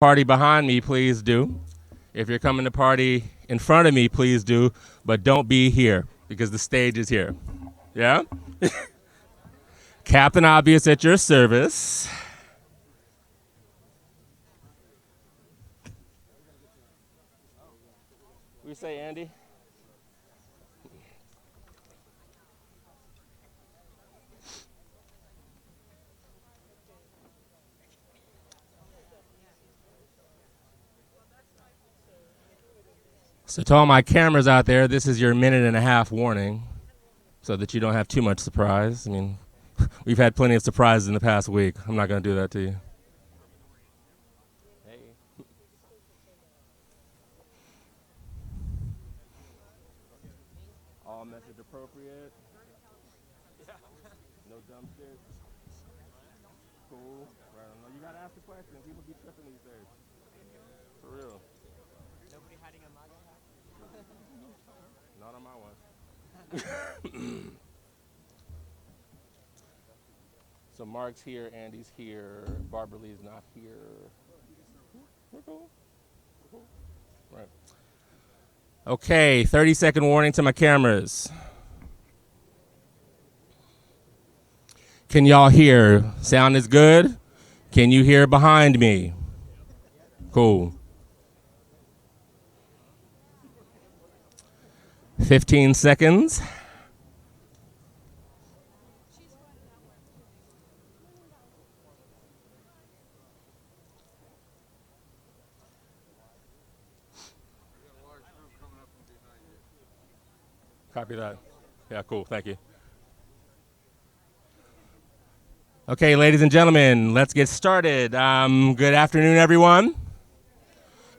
Party behind me, please do. If you're coming to party in front of me, please do. But don't be here because the stage is here. Yeah? Captain Obvious at your service. We say, Andy? So to all my cameras out there, this is your minute-and-a-half warning so that you don't have too much surprise. I mean, we've had plenty of surprises in the past week. I'm not going to do that to you. Hey. All message appropriate. No dumb shit. Cool. Right on. You got to ask the question. People be tripping these days. For real. Nobody hiding a MAGA hat? Not on my one. So Mark's here, Andy's here, Barbara Lee's not here. We're cool. We're cool. Right. Okay, 30-second warning to my cameras. Can y'all hear? Sound is good? Can you hear behind me? Cool. 15 seconds. Copy that. Yeah, cool. Thank you. Okay, ladies and gentlemen, let's get started. Good afternoon, everyone.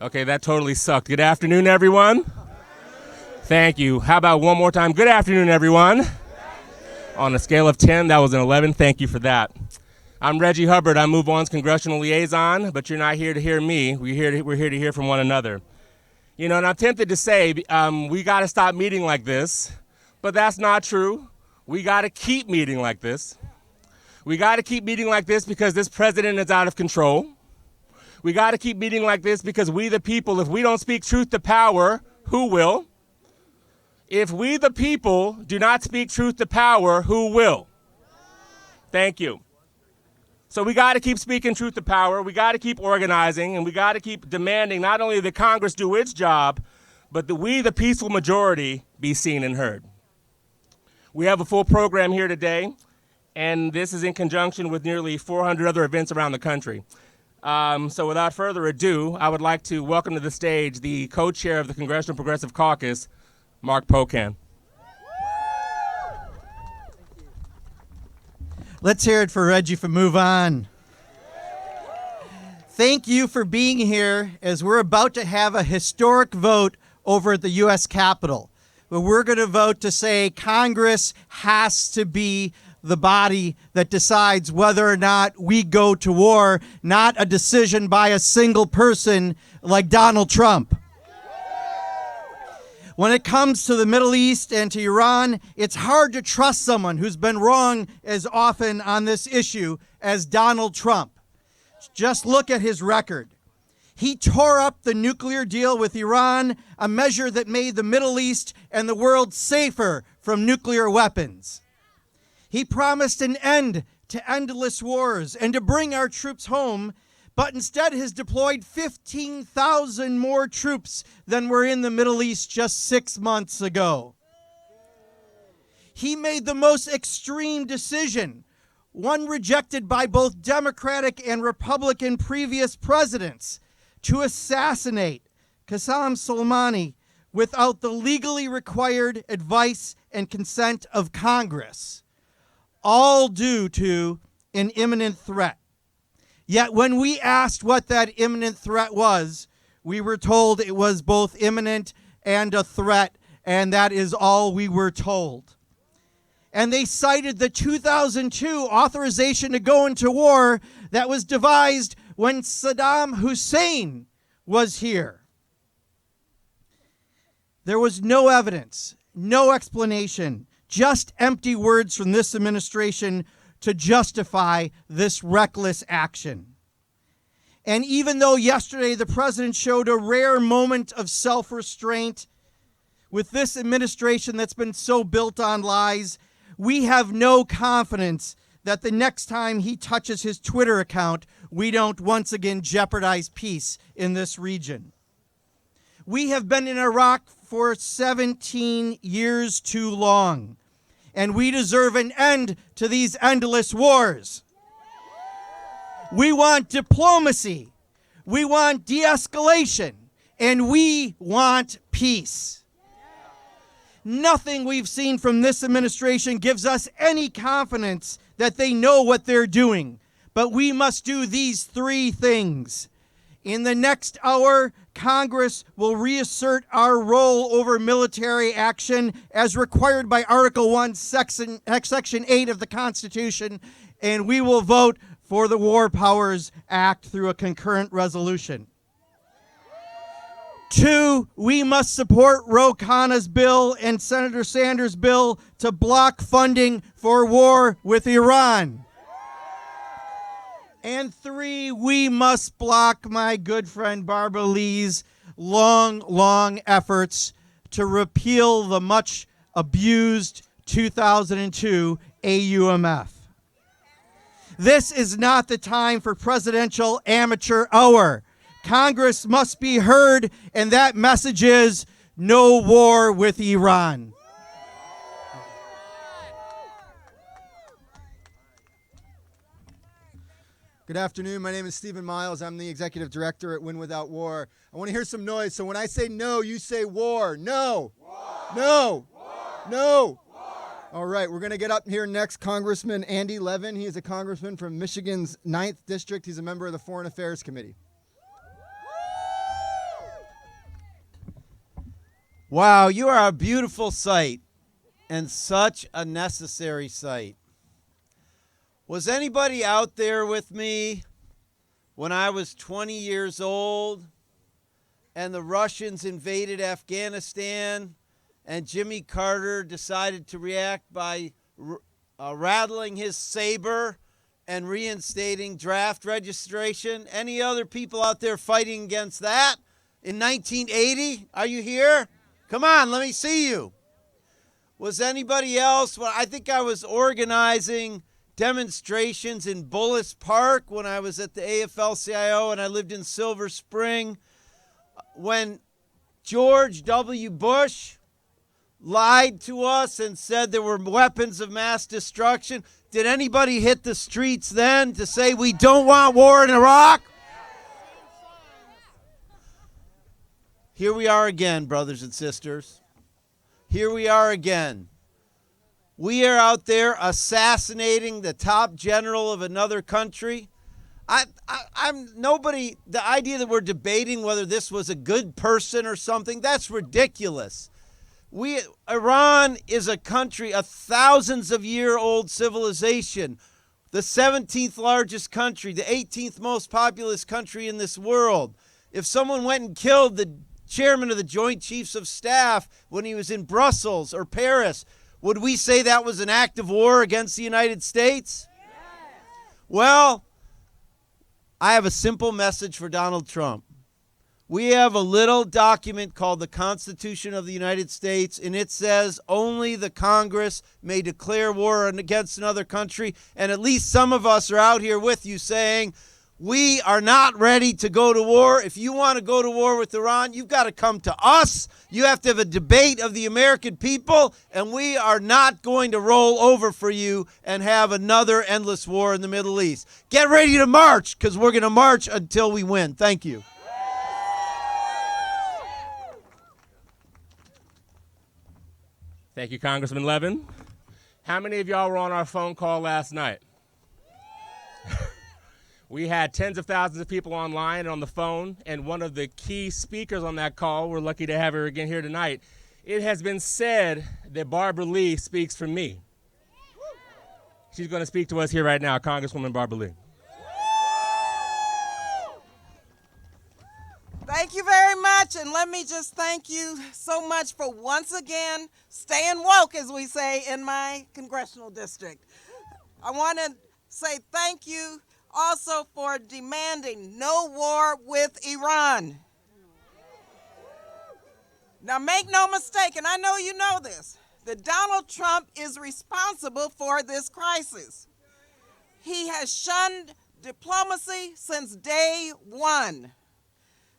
Okay, that totally sucked. Good afternoon, everyone. Thank you. How about one more time? Good afternoon, everyone. On a scale of 10, that was an 11. Thank you for that. I'm Reggie Hubbard. I'm Move On's congressional liaison, but you're not here to hear me. We're here to hear from one another. You know, and I'm tempted to say we got to stop meeting like this, but that's not true. We got to keep meeting like this. We got to keep meeting like this because this president is out of control. We got to keep meeting like this because we, the people, if we don't speak truth to power, who will? If we, the people, do not speak truth to power, who will? Thank you. So we got to keep speaking truth to power. We got to keep organizing, and we got to keep demanding not only that Congress do its job, but that we, the peaceful majority, be seen and heard. We have a full program here today, and this is in conjunction with nearly 400 other events around the country. So without further ado, I would like to welcome to the stage the co-chair of the Congressional Progressive Caucus, Mark Pocan. Let's hear it for Reggie from Move On. Thank you for being here as we're about to have a historic vote over at the U.S. Capitol, where we're going to vote to say Congress has to be the body that decides whether or not we go to war, not a decision by a single person like Donald Trump. When it comes to the Middle East and to Iran, it's hard to trust someone who's been wrong as often on this issue as Donald Trump. Just look at his record. He tore up the nuclear deal with Iran, a measure that made the Middle East and the world safer from nuclear weapons. He promised an end to endless wars and to bring our troops home, but instead has deployed 15,000 more troops than were in the Middle East just 6 months ago. He made the most extreme decision, one rejected by both Democratic and Republican previous presidents, to assassinate Qasem Soleimani without the legally required advice and consent of Congress, all due to an imminent threat. Yet when we asked what that imminent threat was, we were told it was both imminent and a threat, and that is all we were told. And they cited the 2002 authorization to go into war that was devised when Saddam Hussein was here. There was no evidence, no explanation, just empty words from this administration to justify this reckless action. And even though yesterday the president showed a rare moment of self-restraint, with this administration that's been so built on lies, we have no confidence that the next time he touches his Twitter account, we don't once again jeopardize peace in this region. We have been in Iraq for 17 years too long, and we deserve an end to these endless wars. We want diplomacy, we want de-escalation, and we want peace. Nothing we've seen from this administration gives us any confidence that they know what they're doing. But we must do these three things. In the next hour, Congress will reassert our role over military action as required by Article 1, Section 8 of the Constitution, and we will vote for the War Powers Act through a concurrent resolution. 2, we must support Ro Khanna's bill and Senator Sanders' bill to block funding for war with Iran. And 3, we must block my good friend Barbara Lee's long efforts to repeal the much abused 2002 AUMF. This is not the time for presidential amateur hour. Congress must be heard, and that message is no war with Iran. Good afternoon. My name is Stephen Miles. I'm the executive director at Win Without War. I want to hear some noise. So when I say no, you say war. No. War. No. War. No. War. All right. We're going to get up here next. Congressman Andy Levin. He is a congressman from Michigan's 9th District. He's a member of the Foreign Affairs Committee. Wow, you are a beautiful sight and such a necessary sight. Was anybody out there with me when I was 20 years old and the Russians invaded Afghanistan and Jimmy Carter decided to react by rattling his saber and reinstating draft registration? Any other people out there fighting against that in 1980? Are you here? Come on, let me see you. Was anybody else? Well, I think I was organizing demonstrations in Bullis Park when I was at the AFL-CIO and I lived in Silver Spring. When George W. Bush lied to us and said there were weapons of mass destruction, did anybody hit the streets then to say we don't want war in Iraq? Here we are again, brothers and sisters. Here we are again. We are out there assassinating the top general of another country. The idea that we're debating whether this was a good person or something, that's ridiculous. Iran is a country, a thousands of year old civilization, the 17th largest country, the 18th most populous country in this world. If someone went and killed the chairman of the Joint Chiefs of Staff when he was in Brussels or Paris, would we say that was an act of war against the United States? Yes. Well, I have a simple message for Donald Trump. We have a little document called the Constitution of the United States, and it says only the Congress may declare war against another country, and at least some of us are out here with you saying, we are not ready to go to war. If you want to go to war with Iran, you've got to come to us. You have to have a debate of the American people, and we are not going to roll over for you and have another endless war in the Middle East. Get ready to march, because we're going to march until we win. Thank you. Thank you, Congressman Levin. How many of y'all were on our phone call last night? We had tens of thousands of people online and on the phone, and one of the key speakers on that call, we're lucky to have her again here tonight. It has been said that Barbara Lee speaks for me. She's going to speak to us here right now, Congresswoman Barbara Lee. Thank you very much, and let me just thank you so much for once again staying woke, as we say in my congressional district. I want to say thank you also for demanding no war with Iran. Now make no mistake, and I know you know this, that Donald Trump is responsible for this crisis. He has shunned diplomacy since day one.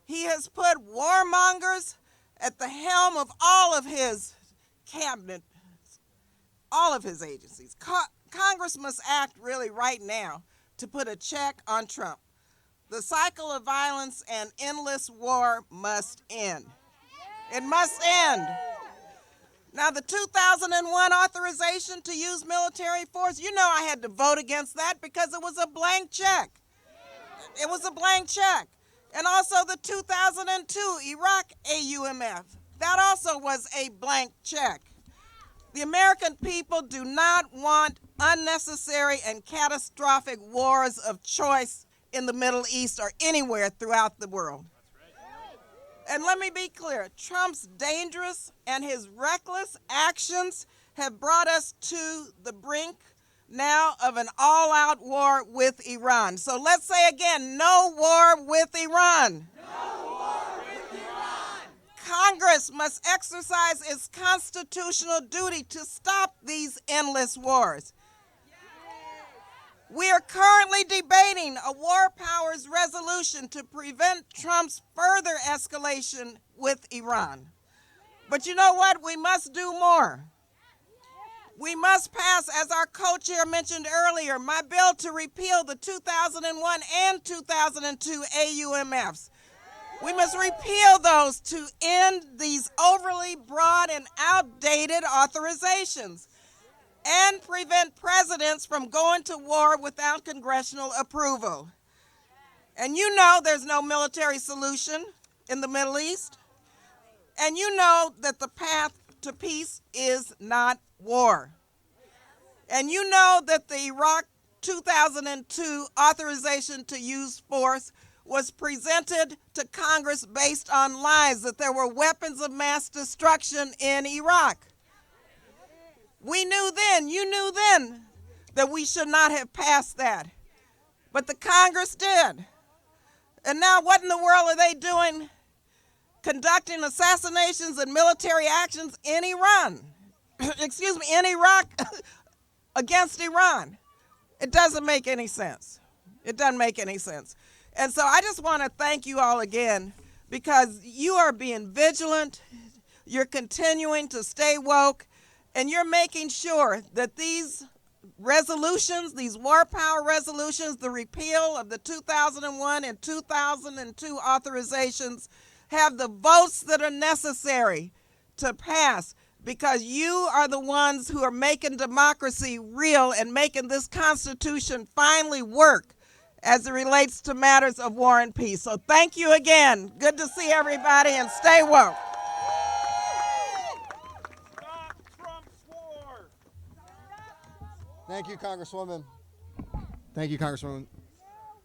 He has put warmongers at the helm of all of his cabinet, all of his agencies. Congress must act really right now to put a check on Trump. The cycle of violence and endless war must end. It must end. Now, the 2001 authorization to use military force, you know I had to vote against that because it was a blank check. It was a blank check. And also the 2002 Iraq AUMF, that also was a blank check. The American people do not want unnecessary and catastrophic wars of choice in the Middle East or anywhere throughout the world. And let me be clear, Trump's dangerous and his reckless actions have brought us to the brink now of an all-out war with Iran. So let's say again, no war with Iran. No war with Iran. Congress must exercise its constitutional duty to stop these endless wars. We are currently debating a war powers resolution to prevent Trump's further escalation with Iran. But you know what? We must do more. We must pass, as our co-chair mentioned earlier, my bill to repeal the 2001 and 2002 AUMFs. We must repeal those to end these overly broad and outdated authorizations and prevent presidents from going to war without congressional approval. And you know there's no military solution in the Middle East. And you know that the path to peace is not war. And you know that the Iraq 2002 authorization to use force was presented to Congress based on lies that there were weapons of mass destruction in Iraq. We knew then, you knew then, that we should not have passed that. But the Congress did. And now what in the world are they doing? Conducting assassinations and military actions in Iran. In Iraq against Iran. It doesn't make any sense. It doesn't make any sense. And so I just want to thank you all again because you are being vigilant, you're continuing to stay woke, and you're making sure that these resolutions, these war power resolutions, the repeal of the 2001 and 2002 authorizations have the votes that are necessary to pass because you are the ones who are making democracy real and making this Constitution finally work as it relates to matters of war and peace. So thank you again. Good to see everybody and stay woke. Thank you, Congresswoman. Thank you, Congresswoman.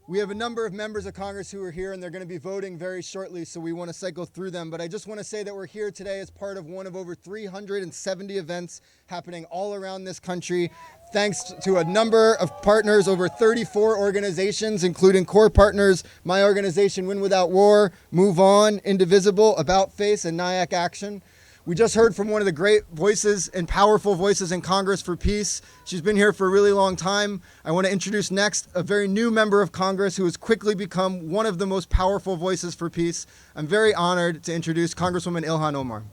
We have a number of members of Congress who are here, and they're going to be voting very shortly, so we want to cycle through them. But I just want to say that we're here today as part of one of over 370 events happening all around this country, thanks to a number of partners, over 34 organizations, including core partners, my organization, Win Without War, Move On, Indivisible, About Face, and NIAC Action. We just heard from one of the great voices and powerful voices in Congress for peace. She's been here for a really long time. I want to introduce next a very new member of Congress who has quickly become one of the most powerful voices for peace. I'm very honored to introduce Congresswoman Ilhan Omar.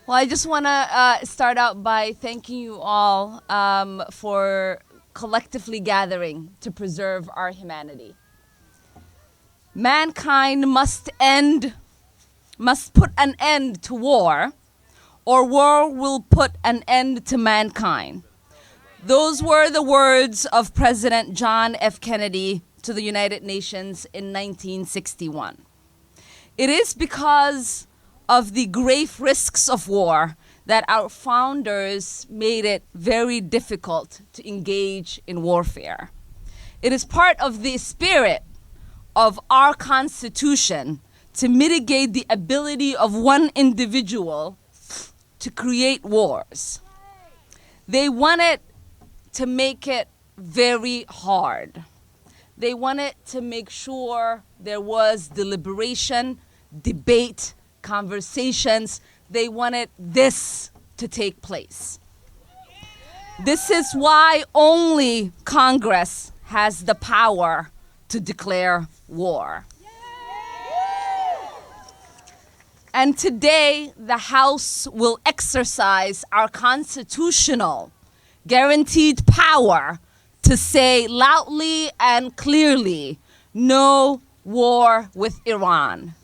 Well, I just want to start out by thanking you all for collectively gathering to preserve our humanity. Mankind must put an end to war, or war will put an end to mankind. Those were the words of President John F. Kennedy to the United Nations in 1961. It is because of the grave risks of war that our founders made it very difficult to engage in warfare. It is part of the spirit of our Constitution to mitigate the ability of one individual to create wars. They wanted to make it very hard. They wanted to make sure there was deliberation, debate, conversations. They wanted this to take place. This is why only Congress has the power to declare war. And today, the House will exercise our constitutional guaranteed power to say loudly and clearly, no war with Iran.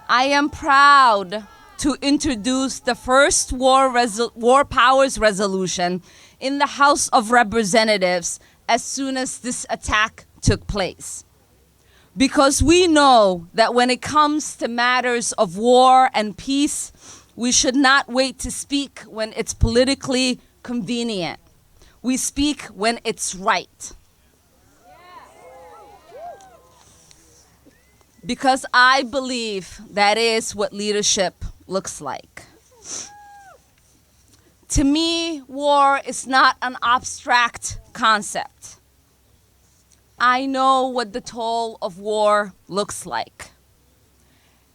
I am proud to introduce the first war powers resolution in the House of Representatives as soon as this attack took place. Because we know that when it comes to matters of war and peace, we should not wait to speak when it's politically convenient. We speak when it's right. Because I believe that is what leadership looks like. To me, war is not an abstract concept. I know what the toll of war looks like.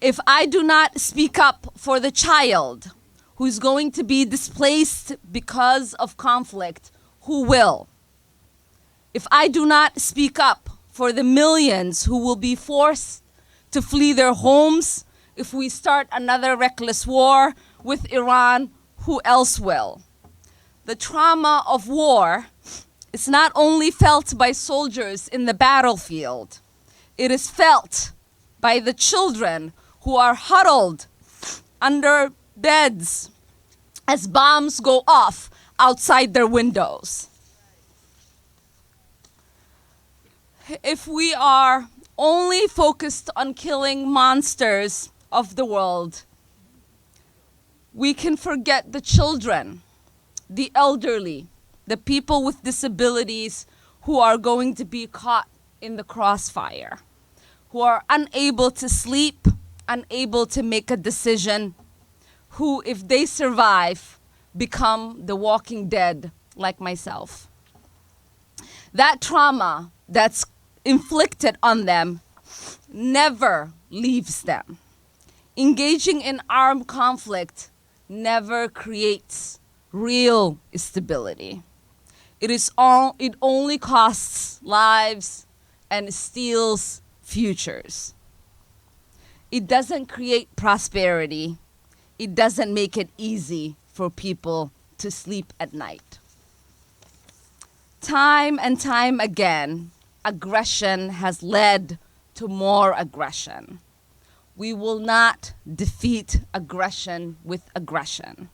If I do not speak up for the child who's going to be displaced because of conflict, who will? If I do not speak up for the millions who will be forced to flee their homes, if we start another reckless war with Iran, who else will? The trauma of war is not only felt by soldiers in the battlefield, it is felt by the children who are huddled under beds as bombs go off outside their windows. If we are only focused on killing monsters of the world, we can forget the children, the elderly, the people with disabilities who are going to be caught in the crossfire, who are unable to sleep, unable to make a decision, who, if they survive, become the walking dead like myself. That trauma that's inflicted on them never leaves them. Engaging in armed conflict never creates real stability. It only costs lives and steals futures. It doesn't create prosperity. It doesn't make it easy for people to sleep at night. Time and time again, aggression has led to more aggression. We will not defeat aggression with aggression.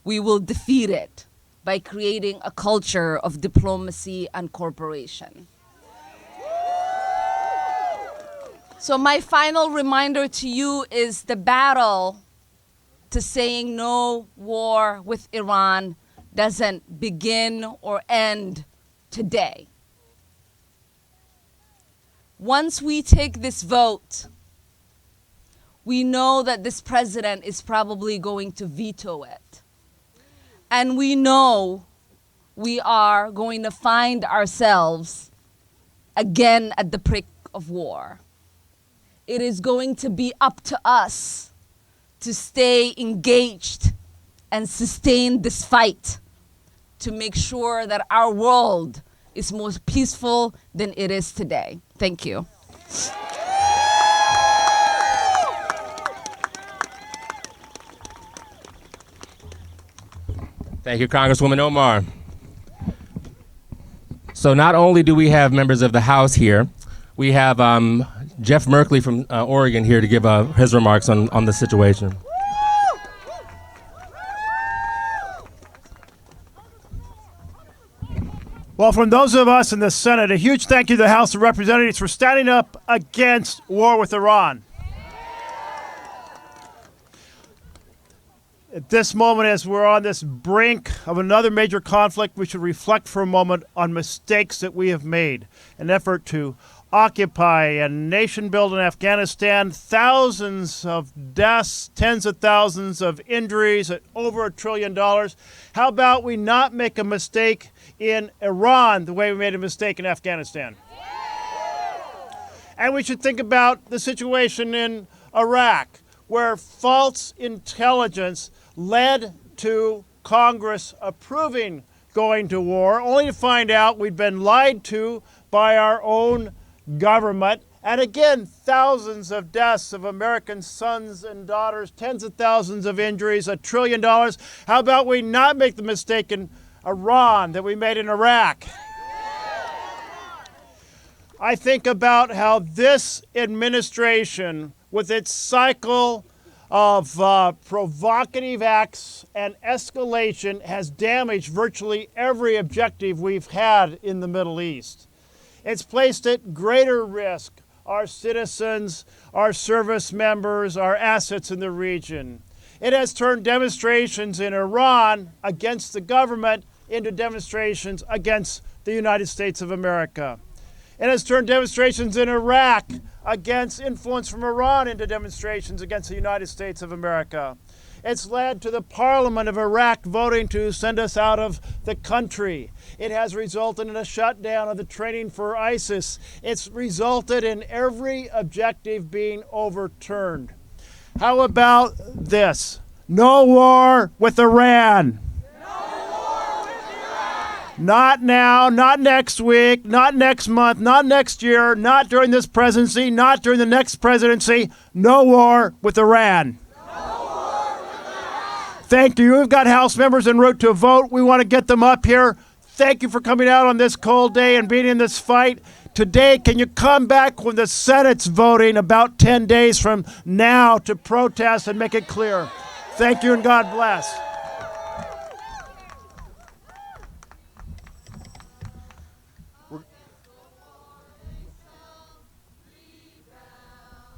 We will defeat it by creating a culture of diplomacy and cooperation. So my final reminder to you is the battle to saying no war with Iran doesn't begin or end today. Once we take this vote, we know that this president is probably going to veto it. And we know we are going to find ourselves again at the prick of war. It is going to be up to us to stay engaged and sustain this fight to make sure that our world is more peaceful than it is today. Thank you. Thank you, Congresswoman Omar. So not only do we have members of the House here, we have Jeff Merkley from Oregon here to give his remarks on the situation. Well, from those of us in the Senate, a huge thank you to the House of Representatives for standing up against war with Iran. At this moment, as we're on this brink of another major conflict, we should reflect for a moment on mistakes that we have made, an effort to occupy a nation built in Afghanistan, thousands of deaths, tens of thousands of injuries at over $1 trillion. How about we not make a mistake in Iran the way we made a mistake in Afghanistan? And we should think about the situation in Iraq, where false intelligence led to Congress approving going to war, only to find out we'd been lied to by our own government. And again, thousands of deaths of American sons and daughters, tens of thousands of injuries, $1 trillion. How about we not make the mistake in Iran that we made in Iraq? I think about how this administration, with its cycle of provocative acts and escalation, has damaged virtually every objective we've had in the Middle East. It's placed at greater risk our citizens, our service members, our assets in the region. It has turned demonstrations in Iran against the government into demonstrations against the United States of America. It has turned demonstrations in Iraq against influence from Iran into demonstrations against the United States of America. It's led to the parliament of Iraq voting to send us out of the country. It has resulted in a shutdown of the training for ISIS. It's resulted in every objective being overturned. How about this? No war with Iran. Not now, not next week, not next month, not next year, not during this presidency, not during the next presidency. No war with Iran. Thank you. We've got House members en route to a vote. We want to get them up here. Thank you for coming out on this cold day and being in this fight. Today, can you come back when the Senate's voting about 10 days from now to protest and make it clear? Thank you and God bless.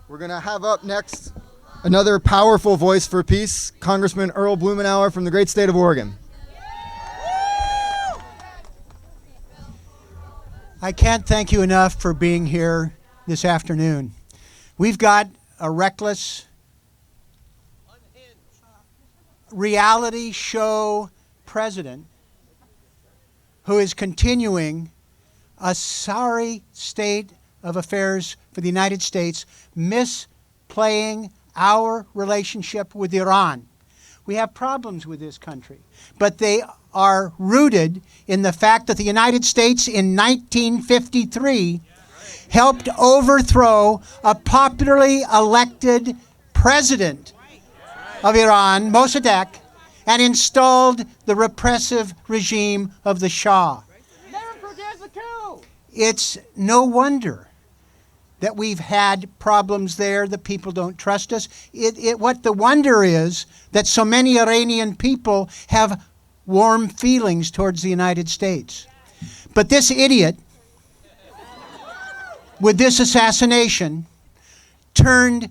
We're going to have up next another powerful voice for peace, Congressman Earl Blumenauer from the great state of Oregon. I can't thank you enough for being here this afternoon. We've got a reckless reality show president who is continuing a sorry state of affairs for the United States, misplaying our relationship with Iran. We have problems with this country, but they are rooted in the fact that the United States in 1953 helped overthrow a popularly elected president of Iran, Mossadegh, and installed the repressive regime of the Shah. It's no wonder that we've had problems there, that people don't trust us. What the wonder is that so many Iranian people have warm feelings towards the United States. But this idiot, with this assassination, turned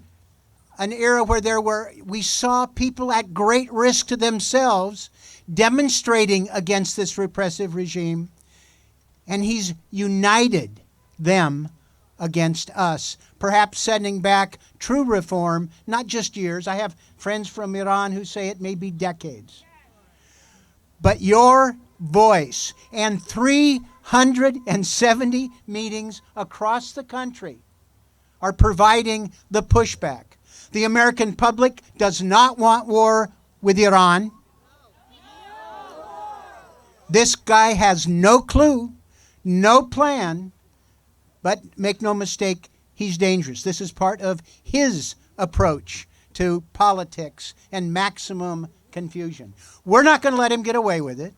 an era where we saw people at great risk to themselves demonstrating against this repressive regime, and he's united them against us, perhaps sending back true reform, not just years. I have friends from Iran who say it may be decades. But your voice and 370 meetings across the country are providing the pushback. The American public does not want war with Iran. This guy has no clue, no plan. But make no mistake, he's dangerous. This is part of his approach to politics and maximum confusion. We're not going to let him get away with it.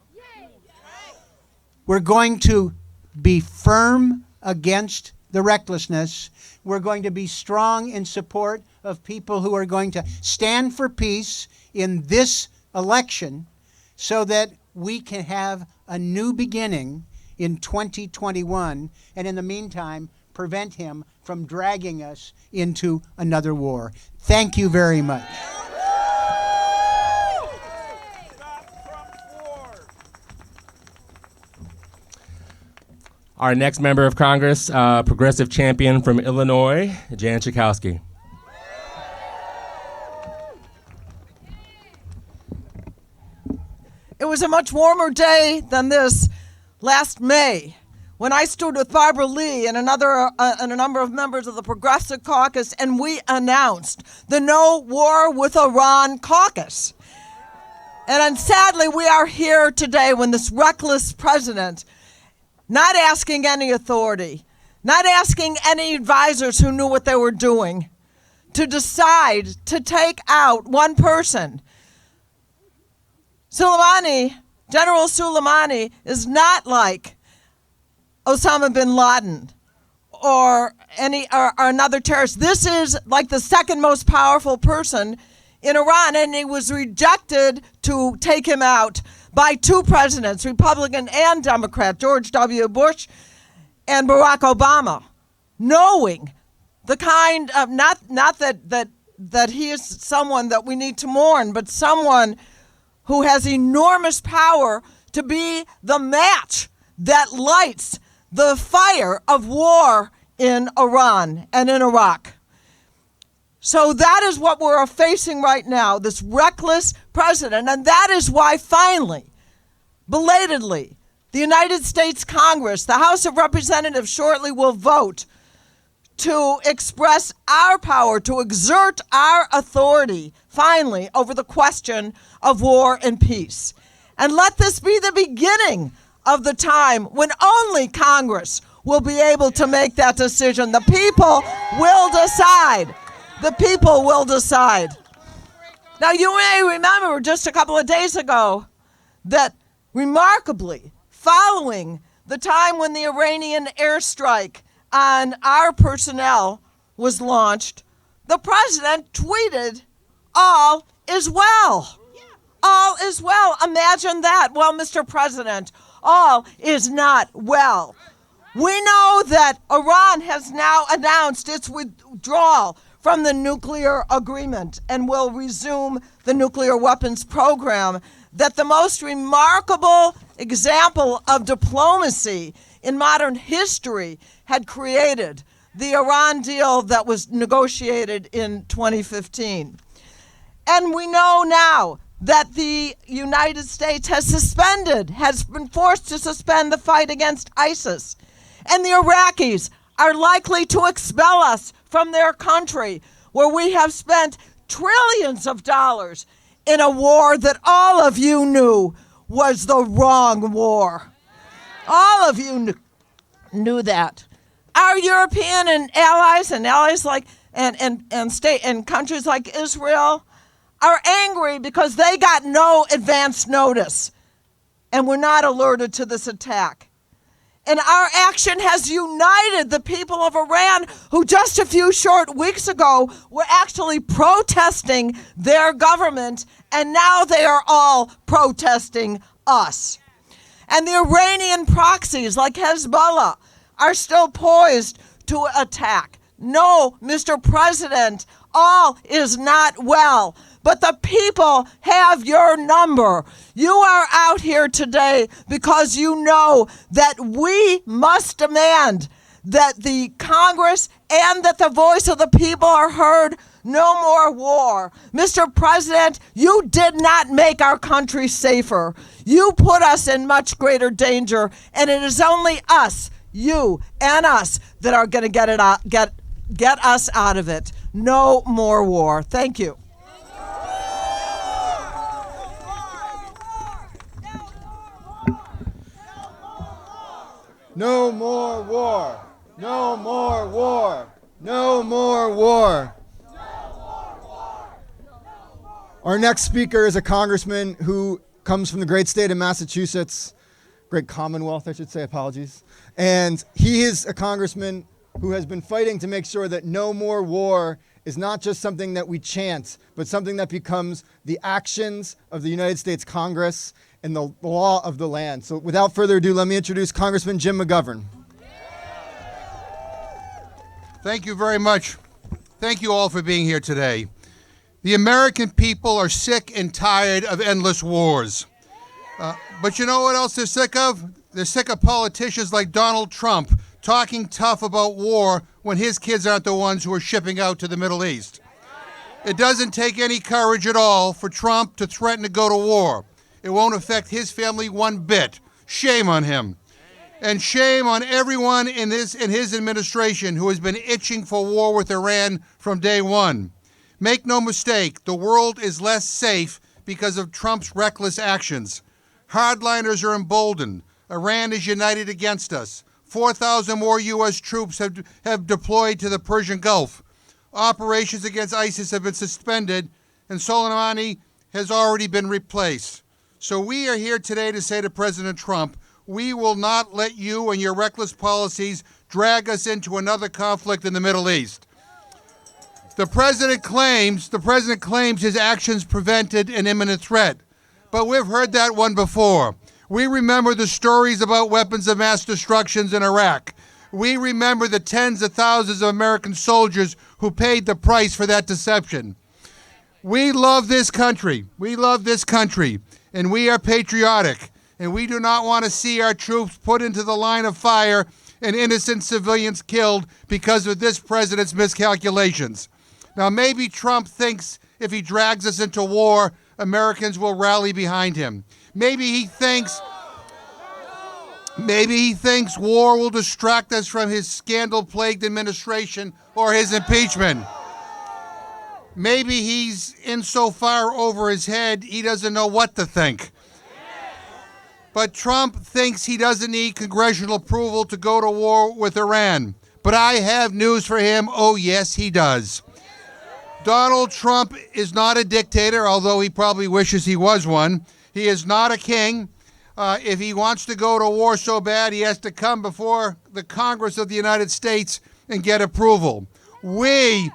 We're going to be firm against the recklessness. We're going to be strong in support of people who are going to stand for peace in this election so that we can have a new beginning in 2021, and in the meantime, prevent him from dragging us into another war. Thank you very much. Our next member of Congress, progressive champion from Illinois, Jan Schakowsky. It was a much warmer day than this last May when I stood with Barbara Lee and a number of members of the Progressive Caucus, and we announced the No War with Iran caucus. And sadly, we are here today when this reckless president, not asking any authority, not asking any advisors who knew what they were doing, to decide to take out one person. General Soleimani is not like Osama bin Laden or another terrorist. This is like the second most powerful person in Iran, and he was rejected to take him out by two presidents, Republican and Democrat, George W. Bush and Barack Obama, knowing the kind of, not that he is someone that we need to mourn, but someone who has enormous power to be the match that lights the fire of war in Iran and in Iraq. So that is what we're facing right now, this reckless president, and that is why finally, belatedly, the United States Congress, the House of Representatives shortly will vote to express our power, to exert our authority, finally, over the question of war and peace. And let this be the beginning of the time when only Congress will be able to make that decision. The people will decide. The people will decide. Now, you may remember just a couple of days ago that remarkably, following the time when the Iranian airstrike on our personnel was launched, the president tweeted, "All is well." All is well. Imagine that. Well, Mr. President, all is not well. We know that Iran has now announced its withdrawal from the nuclear agreement and will resume the nuclear weapons program, that the most remarkable example of diplomacy in modern history had created, the Iran deal that was negotiated in 2015. And we know now that the United States has been forced to suspend the fight against ISIS. And the Iraqis are likely to expel us from their country, where we have spent trillions of dollars in a war that all of you knew was the wrong war. All of you knew that. Our European allies like and countries like Israel are angry because they got no advance notice and were not alerted to this attack. And our action has united the people of Iran, who just a few short weeks ago were actually protesting their government, and now they are all protesting us. And the Iranian proxies like Hezbollah are still poised to attack. No, Mr. President, all is not well. But the people have your number. You are out here today because you know that we must demand that the Congress and that the voice of the people are heard. No more war. Mr. President, you did not make our country safer. You put us in much greater danger, and it is only us, you and us, that are going to get us out of it. No more war. Thank you. No more war. No more war. No more war. Our next speaker is a congressman who comes from the great state of Massachusetts, great Commonwealth, I should say, apologies. And he is a congressman who has been fighting to make sure that no more war is not just something that we chant, but something that becomes the actions of the United States Congress and the law of the land. So without further ado, let me introduce Congressman Jim McGovern. Thank you very much. Thank you all for being here today. The American people are sick and tired of endless wars. But you know what else they're sick of? They're sick of politicians like Donald Trump talking tough about war when his kids aren't the ones who are shipping out to the Middle East. It doesn't take any courage at all for Trump to threaten to go to war. It won't affect his family one bit. Shame on him. And shame on everyone in his administration who has been itching for war with Iran from day one. Make no mistake, the world is less safe because of Trump's reckless actions. Hardliners are emboldened. Iran is united against us. 4,000 more U.S. troops have deployed to the Persian Gulf. Operations against ISIS have been suspended, and Soleimani has already been replaced. So we are here today to say to President Trump, we will not let you and your reckless policies drag us into another conflict in the Middle East. The president claims his actions prevented an imminent threat, but we've heard that one before. We remember the stories about weapons of mass destruction in Iraq. We remember the tens of thousands of American soldiers who paid the price for that deception. We love this country. We love this country, and we are patriotic, and we do not want to see our troops put into the line of fire and innocent civilians killed because of this president's miscalculations. Now, maybe Trump thinks if he drags us into war, Americans will rally behind him. Maybe he thinks war will distract us from his scandal-plagued administration or his impeachment. Maybe he's in so far over his head he doesn't know what to think. But Trump thinks he doesn't need congressional approval to go to war with Iran. But I have news for him. Oh, yes, he does. Donald Trump is not a dictator, although he probably wishes he was one. He is not a king. If he wants to go to war so bad, he has to come before the Congress of the United States and get approval. We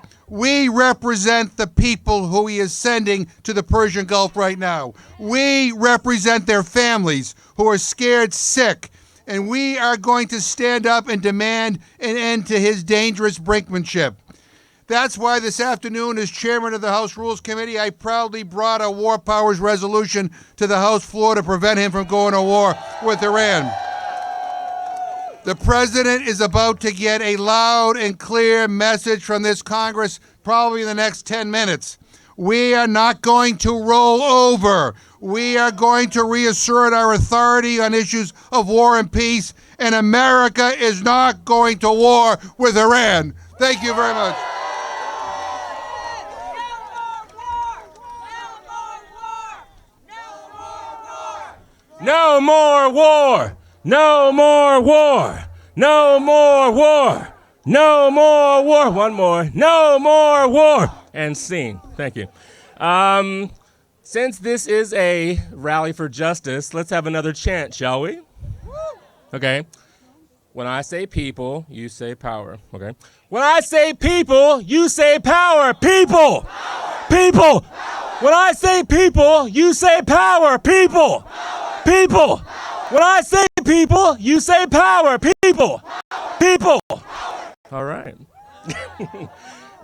represent the people who he is sending to the Persian Gulf right now. We represent their families who are scared sick, and we are going to stand up and demand an end to his dangerous brinkmanship. That's why this afternoon, as chairman of the House Rules Committee, I proudly brought a war powers resolution to the House floor to prevent him from going to war with Iran. The president is about to get a loud and clear message from this Congress probably in the next 10 minutes. We are not going to roll over. We are going to reassert our authority on issues of war and peace, and America is not going to war with Iran. Thank you very much. No more war! No more war! No more war! No more war! One more. No more war! And scene. Thank you. Since this is a rally for justice, let's have another chant, shall we? Okay. When I say people, you say power. Okay. When I say people, you say power. People! Power. People! Power. When I say people, you say power. People! Power. People! When I say people, you say power. People! People! All right.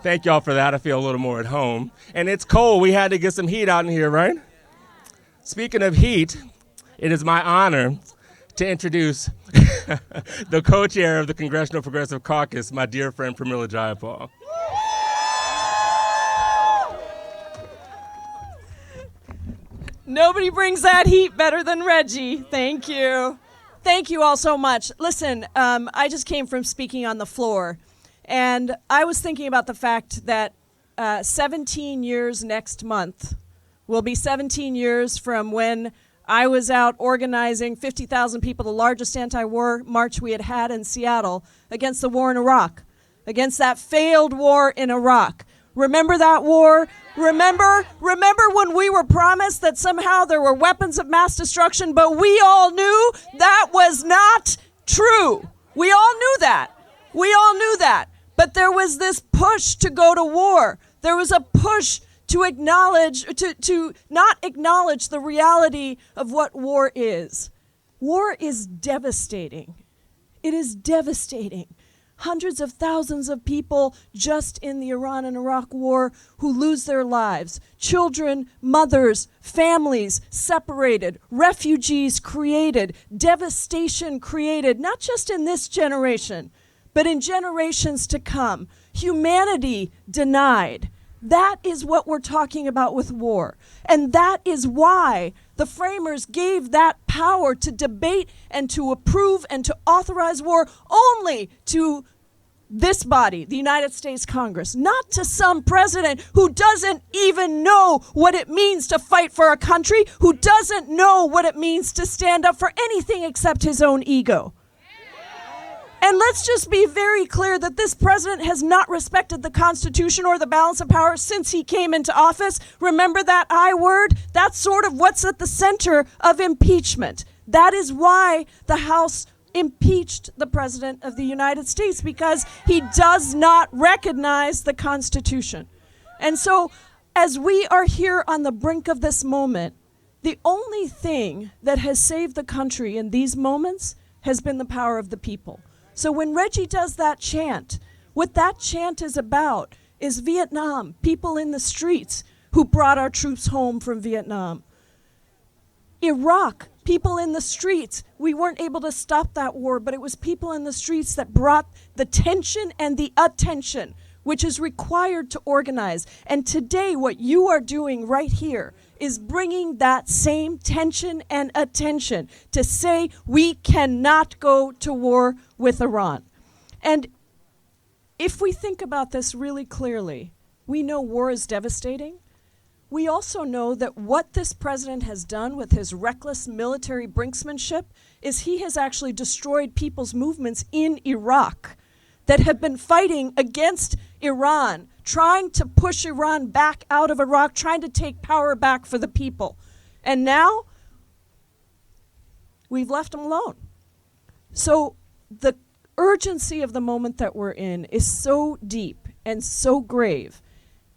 Thank y'all for that. I feel a little more at home. And it's cold. We had to get some heat out in here, right? Speaking of heat, it is my honor to introduce the co-chair of the Congressional Progressive Caucus, my dear friend PramilaJayapal. Nobody brings that heat better than Reggie. Thank you. Thank you all so much. Listen, I just came from speaking on the floor, and I was thinking about the fact that 17 years next month will be 17 years from when I was out organizing 50,000 people, the largest anti-war march we had had in Seattle, against the war in Iraq, against that failed war in Iraq. Remember that war? Remember when we were promised that somehow there were weapons of mass destruction, but we all knew that was not true. We all knew that. We all knew that. But there was this push to go to war. There was a push to acknowledge, to not acknowledge the reality of what war is. War is devastating. It is devastating. hundreds of thousands of people just in the Iran and Iraq war who lose their lives. Children, mothers, families separated, refugees created, devastation created, not just in this generation, but in generations to come. Humanity denied. That is what we're talking about with war. And that is why the framers gave that power to debate and to approve and to authorize war only to this body, the United States Congress, not to some president who doesn't even know what it means to fight for a country, who doesn't know what it means to stand up for anything except his own ego. And let's just be very clear that this president has not respected the Constitution or the balance of power since he came into office. Remember that I word? That's sort of what's at the center of impeachment. That is why the House impeached the President of the United States, because he does not recognize the Constitution. And so, as we are here on the brink of this moment, the only thing that has saved the country in these moments has been the power of the people. So when Reggie does that chant, what that chant is about is Vietnam, people in the streets who brought our troops home from Vietnam. Iraq, people in the streets. We weren't able to stop that war, but it was people in the streets that brought the tension and the attention, which is required to organize. And today, what you are doing right here is bringing that same tension and attention to say we cannot go to war with Iran. And if we think about this really clearly, we know war is devastating. We also know that what this president has done with his reckless military brinksmanship is he has actually destroyed people's movements in Iraq that have been fighting against Iran, trying to push Iran back out of Iraq, trying to take power back for the people. And now, we've left them alone. So the urgency of the moment that we're in is so deep and so grave.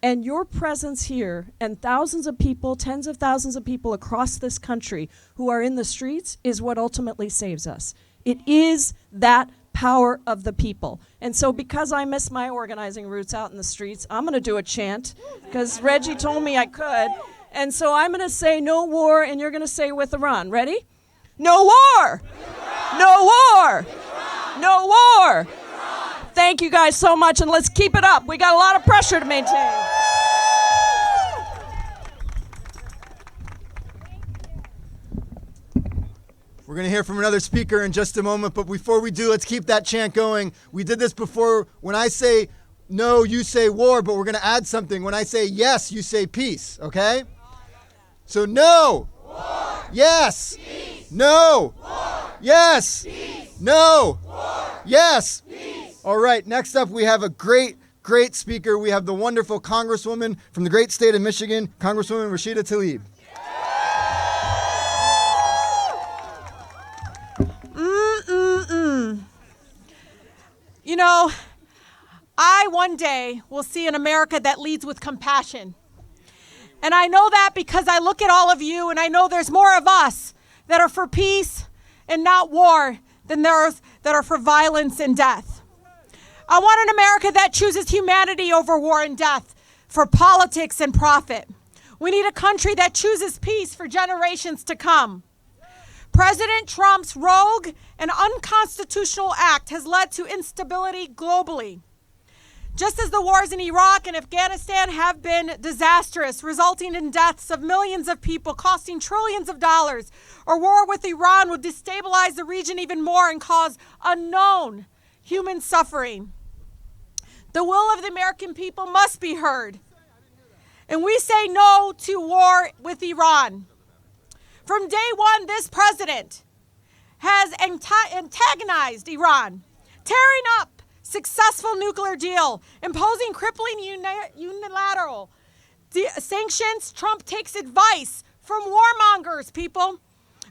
And your presence here and thousands of people, tens of thousands of people across this country who are in the streets is what ultimately saves us. It is that power of the people. And so because I miss my organizing roots out in the streets, I'm going to do a chant because Reggie told me I could. And so I'm going to say no war, and you're going to say with Iran. Ready? No war! No war! No war! Thank you guys so much, and let's keep it up. We got a lot of pressure to maintain. We're going to hear from another speaker in just a moment, but before we do, let's keep that chant going. We did this before. When I say no, you say war, but we're going to add something. When I say yes, you say peace, okay? So no. War. Yes. Peace. No. War. Yes. Peace. No. War. Yes. Peace. All right, next up we have a great speaker. We have the wonderful Congresswoman from the great state of Michigan, Congresswoman Rashida Tlaib. You know, I one day will see an America that leads with compassion. And I know that because I look at all of you and I know there's more of us that are for peace and not war than there are that are for violence and death. I want an America that chooses humanity over war and death, for politics and profit. We need a country that chooses peace for generations to come. President Trump's rogue and unconstitutional act has led to instability globally. Just as the wars in Iraq and Afghanistan have been disastrous, resulting in deaths of millions of people, costing trillions of dollars, a war with Iran would destabilize the region even more and cause unknown human suffering. The will of the American people must be heard. And we say no to war with Iran. From day one, this president has antagonized Iran, tearing up successful nuclear deal, imposing crippling unilateral sanctions. Trump takes advice from warmongers, people,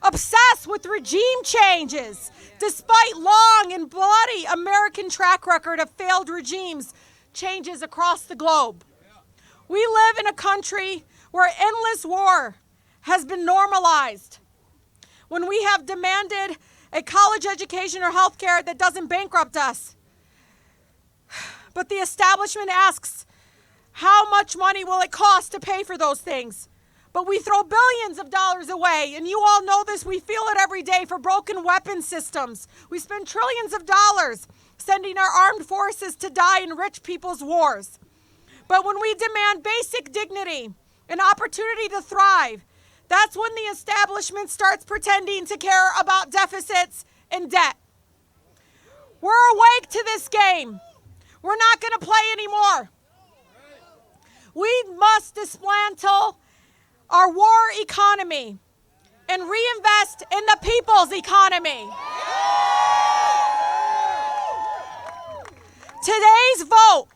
obsessed with regime changes, despite long and bloody American track record of failed regimes changes across the globe. We live in a country where endless war has been normalized. When we have demanded a college education or health care that doesn't bankrupt us, But the establishment asks, how much money will it cost to pay for those things? But we throw billions of dollars away, and you all know this. We feel it every day for broken weapon systems. We spend trillions of dollars sending our armed forces to die in rich people's wars. But when we demand basic dignity and opportunity to thrive, that's when the establishment starts pretending to care about deficits and debt. We're awake to this game. We're not going to play anymore. We must dismantle our war economy and reinvest in the people's economy. Today's vote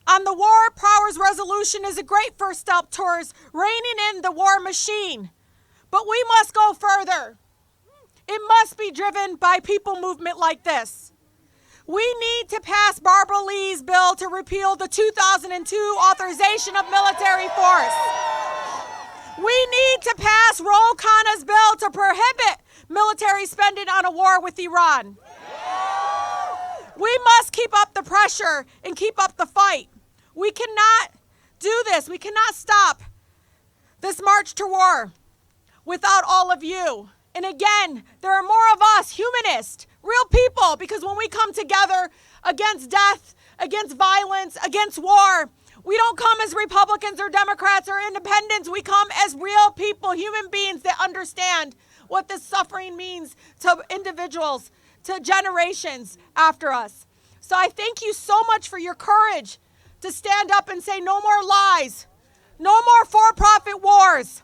on the War Powers Resolution is a great first step towards reining in the war machine. But we must go further. It must be driven by people movement like this. We need to pass Barbara Lee's bill to repeal the 2002 authorization of military force. We need to pass Ro Khanna's bill to prohibit military spending on a war with Iran. We must keep up the pressure and keep up the fight. We cannot do this. We cannot stop this march to war without all of you. And again, there are more of us, humanists, real people, because when we come together against death, against violence, against war, we don't come as Republicans or Democrats or independents. We come as real people, human beings that understand what this suffering means to individuals, to generations after us. So I thank you so much for your courage to stand up and say no more lies, no more for-profit wars,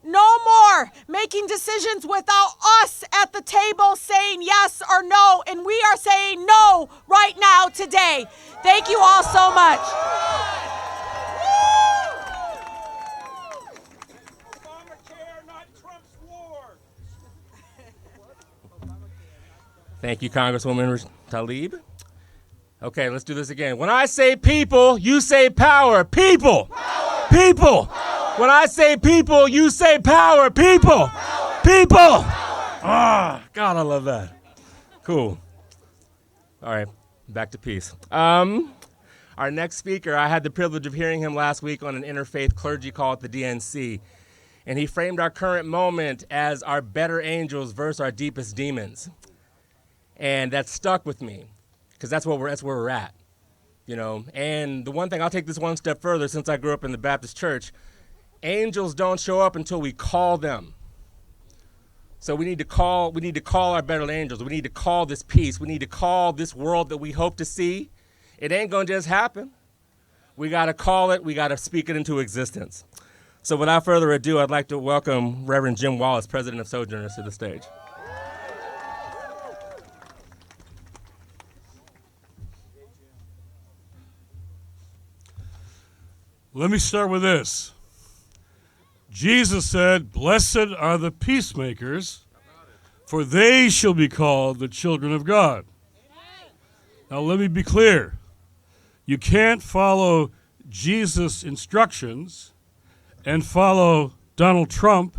no more making decisions without us at the table saying yes or no, and we are saying no right now today. Thank you all so much. Thank you, Congresswoman Tlaib. Okay, let's do this again. When I say people, you say power. People. Power. People. Power. When I say people, you say power. People. Power. People. Ah, God, I love that. Cool. All right, back to peace. Our next speaker, I had the privilege of hearing him last week on an interfaith clergy call at the DNC. And he framed our current moment as our better angels versus our deepest demons. And that stuck with me, because that's where we're at, you know. And the one thing, I'll take this one step further, since I grew up in the Baptist church, angels don't show up until we call them. So we need to call our better angels. We need to call this peace. We need to call this world that we hope to see. It ain't gonna just happen. We gotta call it, we gotta speak it into existence. So without further ado, I'd like to welcome Reverend Jim Wallace, President of Sojourners, to the stage. Let me start with this. Jesus said, "Blessed are the peacemakers, for they shall be called the children of God." Now let me be clear. You can't follow Jesus' instructions and follow Donald Trump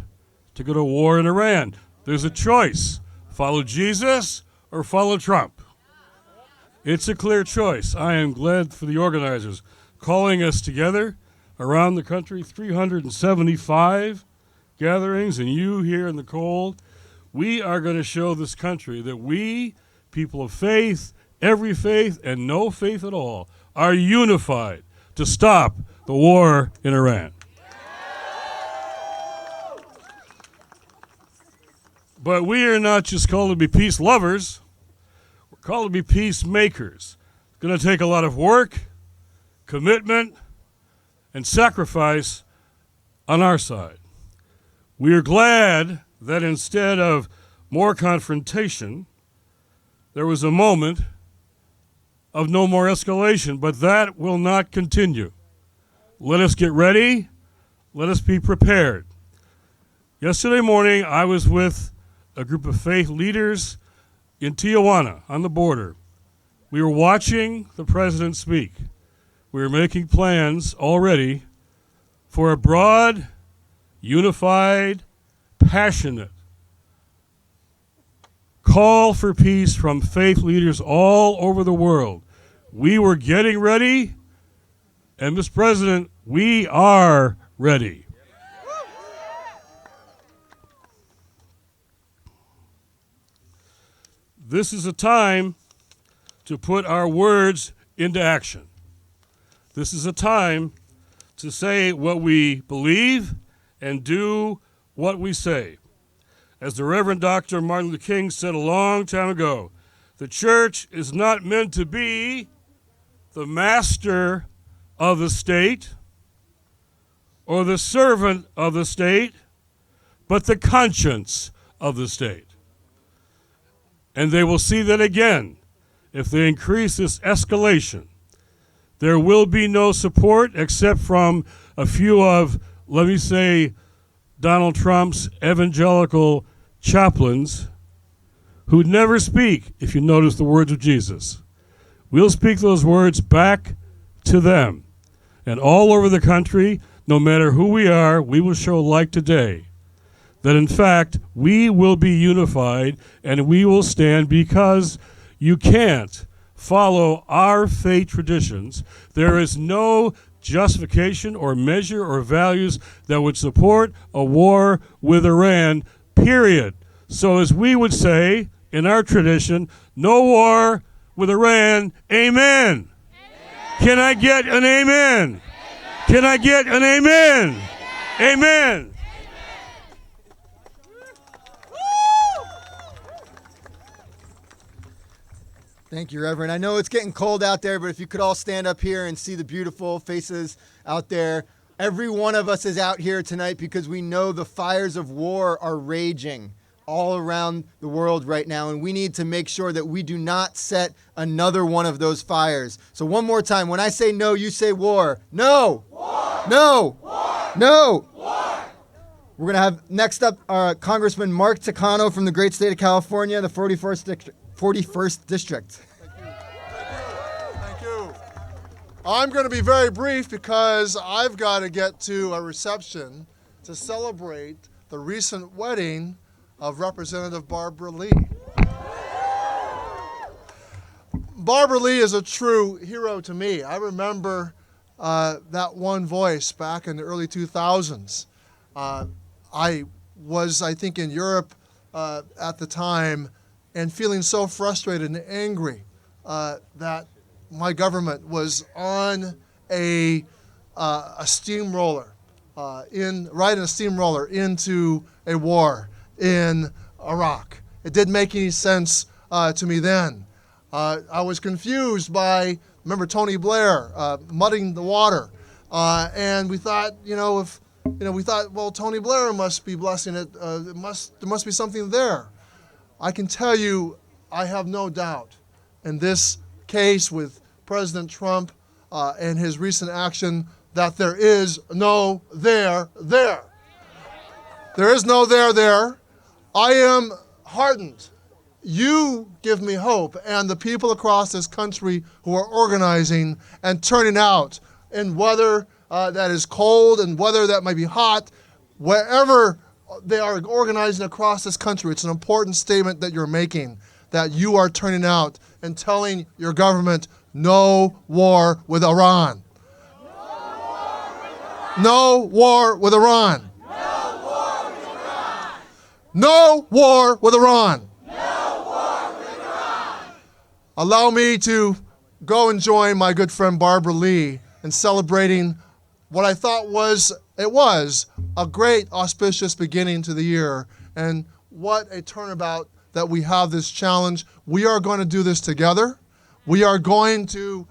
to go to war in Iran. There's a choice. Follow Jesus or follow Trump. It's a clear choice. I am glad for the organizers calling us together around the country, 375 gatherings, and you here in the cold. We are going to show this country that we, people of faith, every faith, and no faith at all, are unified to stop the war in Iran. But we are not just called to be peace lovers. We're called to be peacemakers. It's going to take a lot of work, commitment, and sacrifice on our side. We are glad that instead of more confrontation, there was a moment of no more escalation, but that will not continue. Let us get ready. Let us be prepared. Yesterday morning, I was with a group of faith leaders in Tijuana on the border. We were watching the president speak. We are making plans already for a broad, unified, passionate call for peace from faith leaders all over the world. We were getting ready, and Mr. President, we are ready. This is a time to put our words into action. This is a time to say what we believe and do what we say. As the Reverend Dr. Martin Luther King said a long time ago, the church is not meant to be the master of the state or the servant of the state, but the conscience of the state. And they will see that again if they increase this escalation. There will be no support except from a few of, let me say, Donald Trump's evangelical chaplains who never speak, if you notice, the words of Jesus. We'll speak those words back to them. And all over the country, no matter who we are, we will show, like today, that in fact we will be unified and we will stand, because you can't follow our faith traditions. There is no justification or measure or values that would support a war with Iran, period. So as we would say in our tradition, no war with Iran, amen. Can I get an amen? Can I get an amen? Amen. Thank you, Reverend. I know it's getting cold out there, but if you could all stand up here and see the beautiful faces out there. Every one of us is out here tonight because we know the fires of war are raging all around the world right now, and we need to make sure that we do not set another one of those fires. So one more time, when I say no, you say war. No! War! No! War! No! War! We're going to have next up Congressman Mark Takano from the great state of California, the 41st District. Thank you. I'm going to be very brief because I've got to get to a reception to celebrate the recent wedding of Representative Barbara Lee. Barbara Lee is a true hero to me. I remember that one voice back in the early 2000s. I was, I think, in Europe at the time and feeling so frustrated and angry that my government was on a steamroller, riding a steamroller into a war in Iraq. It didn't make any sense to me then. I was confused by, remember Tony Blair muddying the water, and we thought, well, Tony Blair must be blessing it. There must be something there. I can tell you, I have no doubt in this case with President Trump and his recent action that there is no there. There is no there. I am heartened. You give me hope, and the people across this country who are organizing and turning out in weather that is cold and weather that might be hot, wherever they are organizing across this country. It's an important statement that you're making, that you are turning out and telling your government, no war with Iran. No war with Iran. No war with Iran. No war with Iran. No war with Iran. Allow me to go and join my good friend Barbara Lee in celebrating what I thought was a great auspicious beginning to the year, and what a turnabout that we have this challenge. We are going to do this together. We are going to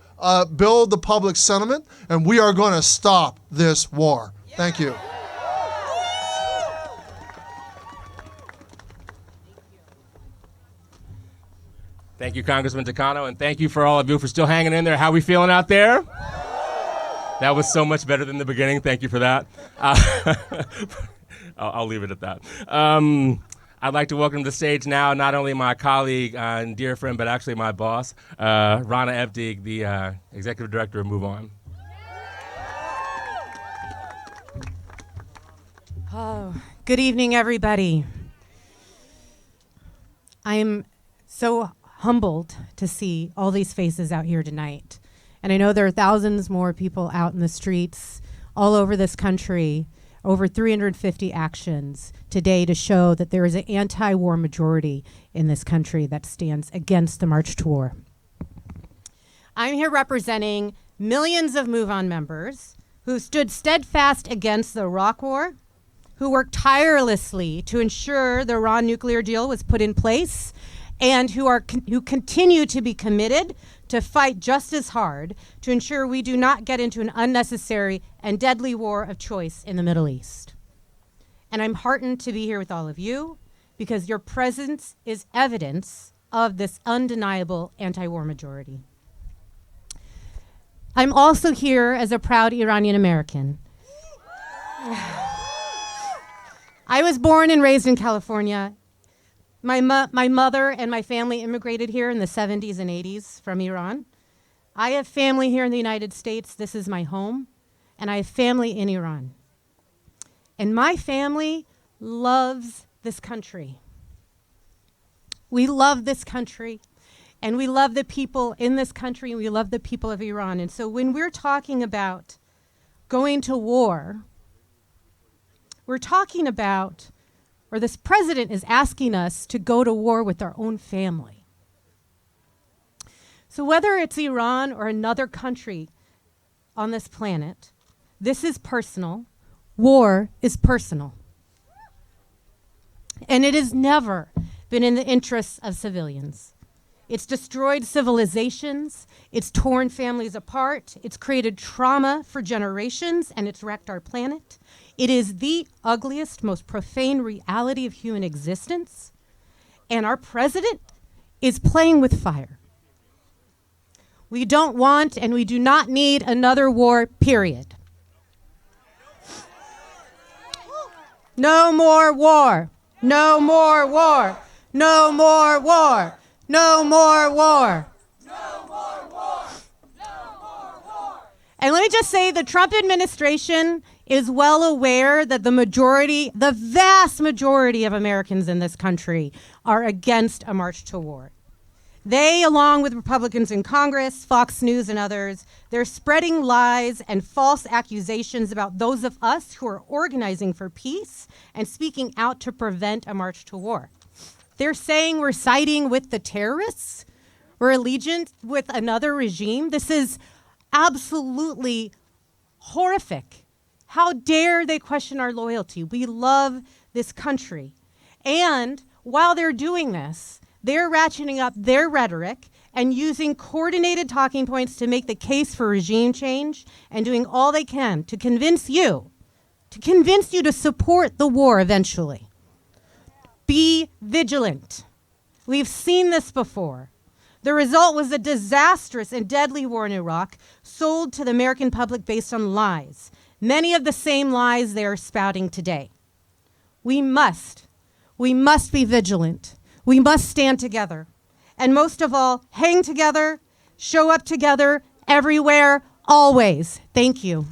build the public sentiment, and we are going to stop this war. Thank you. Thank you, Congressman Takano, and thank you for all of you for still hanging in there. How we feeling out there? That was so much better than the beginning. Thank you for that. I'll leave it at that. I'd like to welcome to the stage now not only my colleague and dear friend, but actually my boss, Rana Evdig, the Executive Director of Move On. Oh, good evening, everybody. I am so humbled to see all these faces out here tonight. And I know there are thousands more people out in the streets all over this country, over 350 actions today to show that there is an anti-war majority in this country that stands against the march to war. I'm here representing millions of Move On members who stood steadfast against the Iraq War, who worked tirelessly to ensure the Iran nuclear deal was put in place, and who continue to be committed to fight just as hard to ensure we do not get into an unnecessary and deadly war of choice in the Middle East. And I'm heartened to be here with all of you because your presence is evidence of this undeniable anti-war majority. I'm also here as a proud Iranian American. I was born and raised in California. My mother and my family immigrated here in the 70s and 80s from Iran. I have family here in the United States. This is my home. And I have family in Iran. And my family loves this country. We love this country. And we love the people in this country. And we love the people of Iran. And so when we're talking about going to war, we're talking about, or this president is asking us to go to war with our own family. So whether it's Iran or another country on this planet, this is personal. War is personal. And it has never been in the interests of civilians. It's destroyed civilizations, it's torn families apart, it's created trauma for generations, and it's wrecked our planet. It is the ugliest, most profane reality of human existence. And our president is playing with fire. We don't want and we do not need another war, period. No more war. No more war. No more war. No more war. No more war. No more war. And let me just say the Trump administration is well aware that the vast majority of Americans in this country are against a march to war. They, along with Republicans in Congress, Fox News, and others, they're spreading lies and false accusations about those of us who are organizing for peace and speaking out to prevent a march to war. They're saying we're siding with the terrorists, we're allegiant with another regime. This is absolutely horrific. How dare they question our loyalty? We love this country. And while they're doing this, they're ratcheting up their rhetoric and using coordinated talking points to make the case for regime change and doing all they can to convince you to support the war eventually. Be vigilant. We've seen this before. The result was a disastrous and deadly war in Iraq sold to the American public based on lies. Many of the same lies they are spouting today. We must be vigilant. We must stand together. And most of all, hang together, show up together, everywhere, always. Thank you.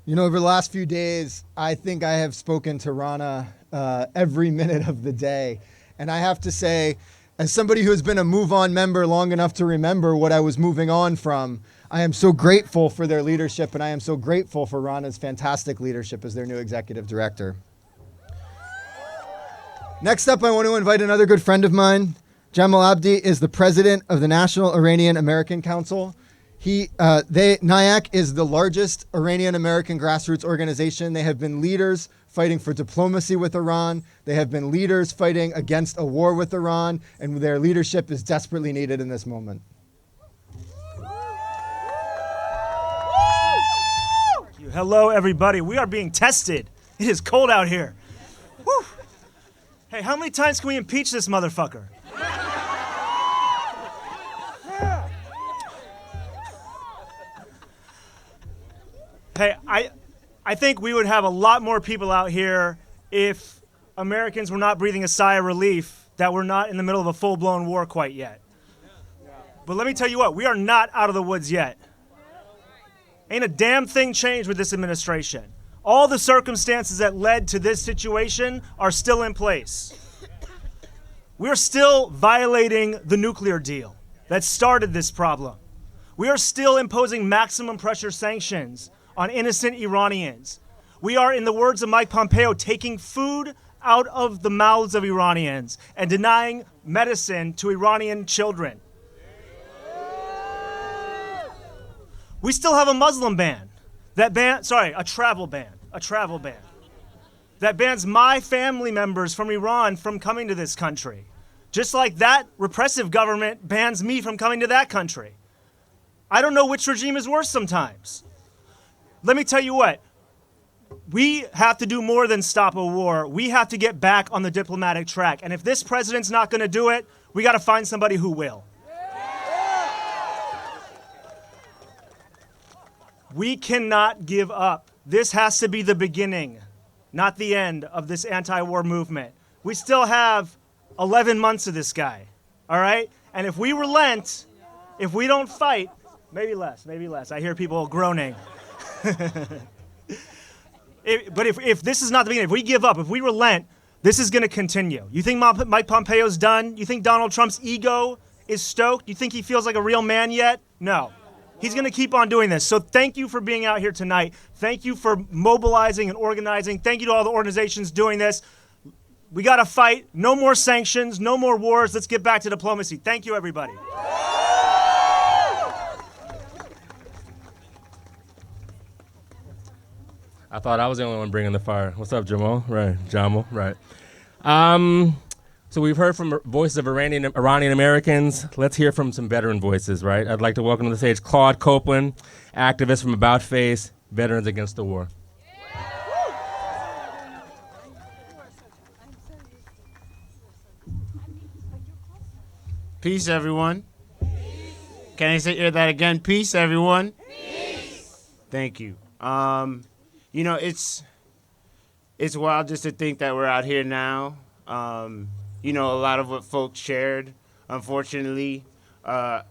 You know, over the last few days, I think I have spoken to Rana every minute of the day. And I have to say, as somebody who has been a Move On member long enough to remember what I was moving on from, I am so grateful for their leadership, and I am so grateful for Rana's fantastic leadership as their new executive director. Next up, I want to invite another good friend of mine. Jamal Abdi is the president of the National Iranian American Council. NIAC is the largest Iranian American grassroots organization. They have been leaders fighting for diplomacy with Iran. They have been leaders fighting against a war with Iran, and their leadership is desperately needed in this moment. Hello, everybody. We are being tested. It is cold out here. Whew. Hey, how many times can we impeach this motherfucker? Hey, I think we would have a lot more people out here if Americans were not breathing a sigh of relief that we're not in the middle of a full-blown war quite yet. But let me tell you what, we are not out of the woods yet. Ain't a damn thing changed with this administration. All the circumstances that led to this situation are still in place. We're still violating the nuclear deal that started this problem. We are still imposing maximum pressure sanctions on innocent Iranians. We are, in the words of Mike Pompeo, taking food out of the mouths of Iranians and denying medicine to Iranian children. We still have a Muslim ban. A travel ban that bans my family members from Iran from coming to this country. Just like that repressive government bans me from coming to that country. I don't know which regime is worse sometimes. Let me tell you what, we have to do more than stop a war. We have to get back on the diplomatic track. And if this president's not gonna do it, we gotta find somebody who will. We cannot give up. This has to be the beginning, not the end of this anti-war movement. We still have 11 months of this guy, all right? And if we relent, if we don't fight, maybe less. I hear people groaning. But if this is not the beginning, if we give up, if we relent, this is gonna continue. You think Mike Pompeo's done? You think Donald Trump's ego is stoked? You think he feels like a real man yet? No. He's going to keep on doing this. So thank you for being out here tonight. Thank you for mobilizing and organizing. Thank you to all the organizations doing this. We got to fight. No more sanctions. No more wars. Let's get back to diplomacy. Thank you, everybody. I thought I was the only one bringing the fire. What's up, Jamal? Right, Jamal, right. So we've heard from voices of Iranian Americans. Let's hear from some veteran voices, right? I'd like to welcome to the stage Claude Copeland, activist from About Face, Veterans Against the War. Peace, everyone. Peace. Can I hear that again? Peace, everyone. Peace. Thank you. You know, it's wild just to think that we're out here now. You know, a lot of what folks shared, unfortunately, our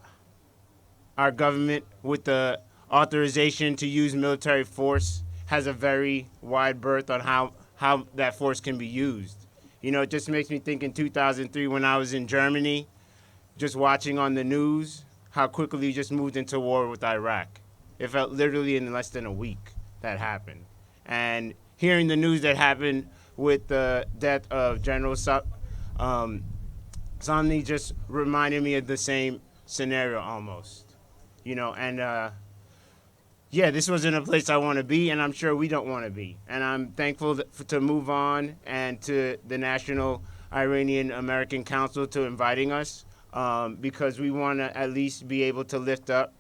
government with the authorization to use military force has a very wide berth on how that force can be used. You know, it just makes me think in 2003 when I was in Germany, just watching on the news how quickly we just moved into war with Iraq. It felt literally in less than a week that happened. And hearing the news that happened with the death of General Somni just reminded me of the same scenario almost, you know, and yeah, this wasn't a place I want to be, and I'm sure we don't want to be. And I'm thankful to move on and to the National Iranian American Council to inviting us because we want to at least be able to lift up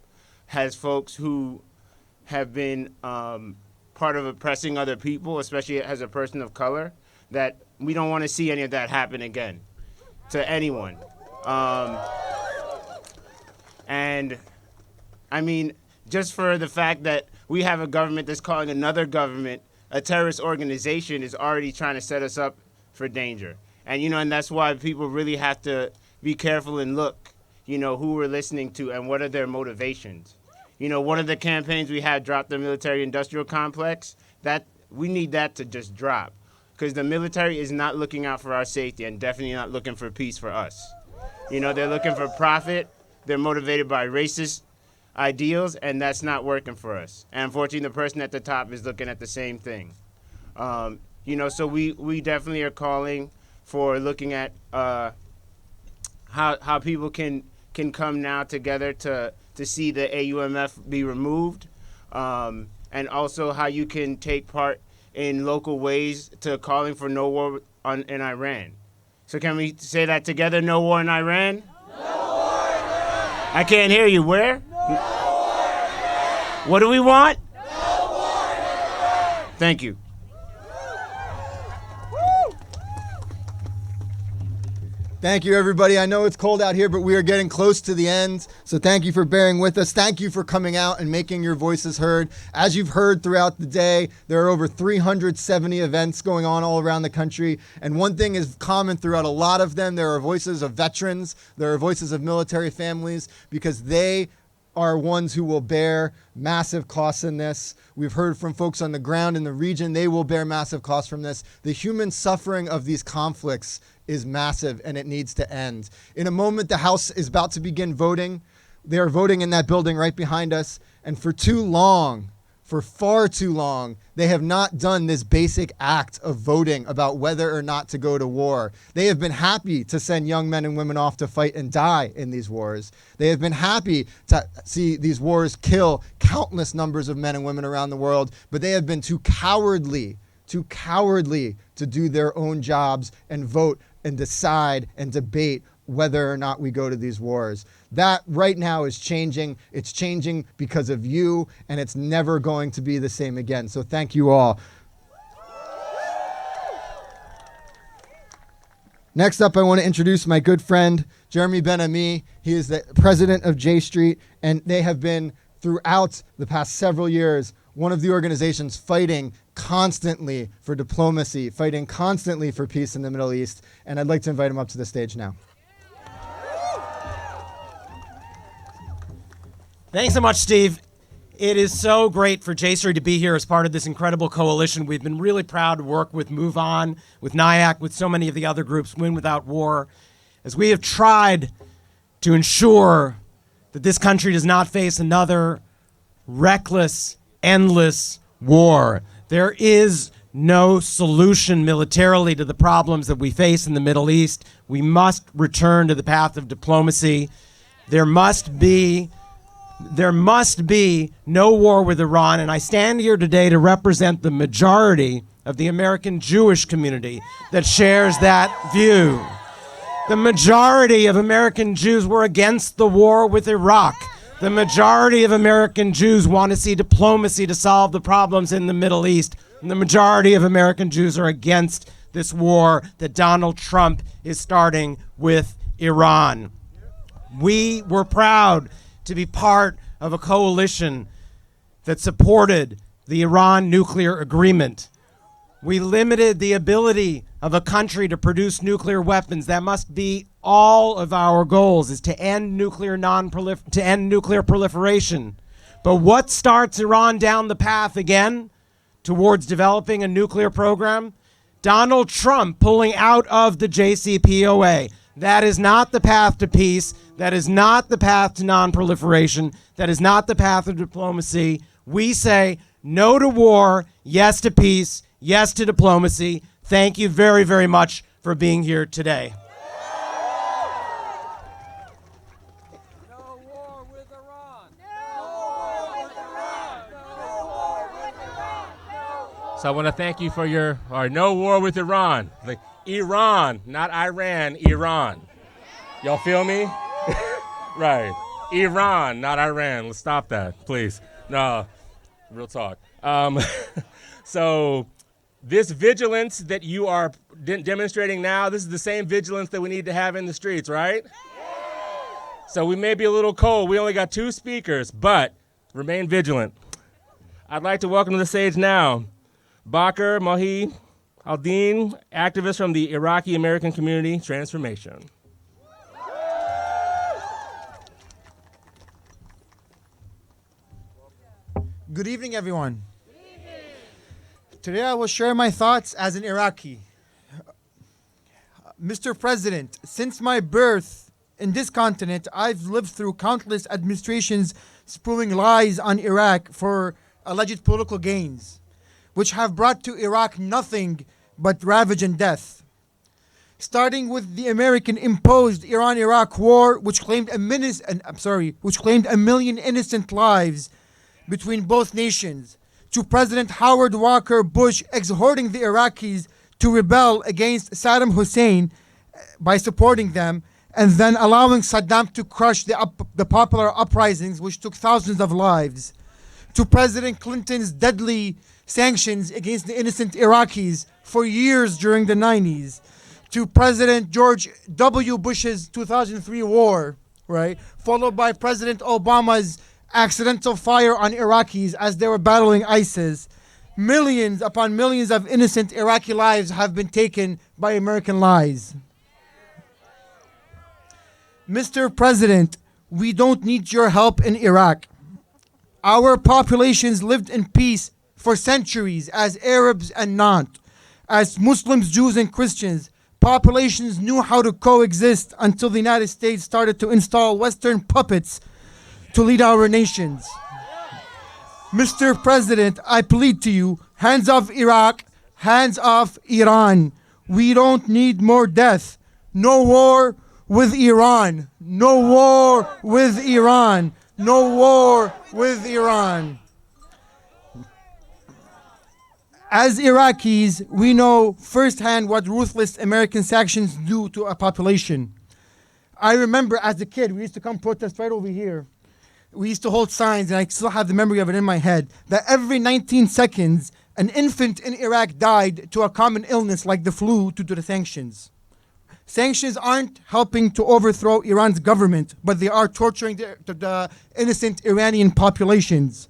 as folks who have been part of oppressing other people, especially as a person of color, that we don't want to see any of that happen again to anyone. And I mean, just for the fact that we have a government that's calling another government a terrorist organization is already trying to set us up for danger. And, you know, and that's why people really have to be careful and look, you know, who we're listening to and what are their motivations. You know, one of the campaigns we had, Drop the Military Industrial Complex, that we need that to just drop. Because the military is not looking out for our safety and definitely not looking for peace for us. You know, they're looking for profit. They're motivated by racist ideals, and that's not working for us. And unfortunately, the person at the top is looking at the same thing. You know, so we definitely are calling for looking at how people can come now together to see the AUMF be removed, and also how you can take part in local ways to calling for no war in Iran. So can we say that together? No war in Iran? No war in Iran! I can't hear you. Where? No war in Iran! What do we want? No war in Iran! Thank you. Thank you, everybody. I know it's cold out here, but we are getting close to the end. So thank you for bearing with us. Thank you for coming out and making your voices heard. As you've heard throughout the day, there are over 370 events going on all around the country. And one thing is common throughout a lot of them. There are voices of veterans. There are voices of military families because they are ones who will bear massive costs in this. We've heard from folks on the ground in the region, they will bear massive costs from this. The human suffering of these conflicts is massive and it needs to end. In a moment, the House is about to begin voting. They are voting in that building right behind us. And for too long, for far too long, they have not done this basic act of voting about whether or not to go to war. They have been happy to send young men and women off to fight and die in these wars. They have been happy to see these wars kill countless numbers of men and women around the world, but they have been too cowardly to do their own jobs and vote and decide and debate whether or not we go to these wars. That right now is changing. It's changing because of you, and it's never going to be the same again. So thank you all. Next up, I want to introduce my good friend, Jeremy Ben-Ami. He is the president of J Street, and they have been, throughout the past several years, one of the organizations fighting constantly for diplomacy, fighting constantly for peace in the Middle East. And I'd like to invite him up to the stage now. Thanks so much, Steve. It is so great for J Street to be here as part of this incredible coalition. We've been really proud to work with Move On, with NIAC, with so many of the other groups, Win Without War, as we have tried to ensure that this country does not face another reckless, endless war. There is no solution militarily to the problems that we face in the Middle East. We must return to the path of diplomacy. There must be no war with Iran, and I stand here today to represent the majority of the American Jewish community that shares that view. The majority of American Jews were against the war with Iraq. The majority of American Jews want to see diplomacy to solve the problems in the Middle East. And the majority of American Jews are against this war that Donald Trump is starting with Iran. We were proud to be part of a coalition that supported the Iran nuclear agreement. We limited the ability of a country to produce nuclear weapons. That must be all of our goals, is to end nuclear proliferation. But what starts Iran down the path again towards developing a nuclear program? Donald Trump pulling out of the JCPOA. That is not the path to peace. That is not the path to non-proliferation. That is not the path of diplomacy. We say no to war, yes to peace, yes to diplomacy. Thank you very, very much for being here today. So I want to thank you for your no war with Iran. Like Iran, not Iran, Iran. Y'all feel me? Right. Iran, not Iran. Let's stop that, please. No, real talk. So this vigilance that you are demonstrating now, this is the same vigilance that we need to have in the streets, right? So we may be a little cold. We only got 2 speakers, but remain vigilant. I'd like to welcome to the stage now Bakr Mohi Aldin, activist from the Iraqi American Community Transformation. Good evening, everyone. Today I will share my thoughts as an Iraqi. Mr. President, since my birth in this continent, I've lived through countless administrations spewing lies on Iraq for alleged political gains, which have brought to Iraq nothing but ravage and death. Starting with the American-imposed Iran-Iraq war, which claimed a million innocent lives between both nations, to President Howard Walker Bush exhorting the Iraqis to rebel against Saddam Hussein by supporting them, and then allowing Saddam to crush the popular uprisings, which took thousands of lives, to President Clinton's deadly sanctions against the innocent Iraqis for years during the 90s, to President George W. Bush's 2003 war, right, followed by President Obama's accidental fire on Iraqis as they were battling ISIS. Millions upon millions of innocent Iraqi lives have been taken by American lies. Mr. President, We don't need your help in Iraq. Our populations lived in peace for centuries as Arabs and not. As Muslims, Jews, and Christians, populations knew how to coexist until the United States started to install Western puppets to lead our nations. Mr. President, I plead to you, hands off Iraq, hands off Iran. We don't need more death. No war with Iran. No war with Iran. No war with Iran. As Iraqis, we know firsthand what ruthless American sanctions do to a population. I remember as a kid, we used to come protest right over here. We used to hold signs, and I still have the memory of it in my head, that every 19 seconds, an infant in Iraq died to a common illness like the flu due to the sanctions. Sanctions aren't helping to overthrow Iran's government, but they are torturing the innocent Iranian populations.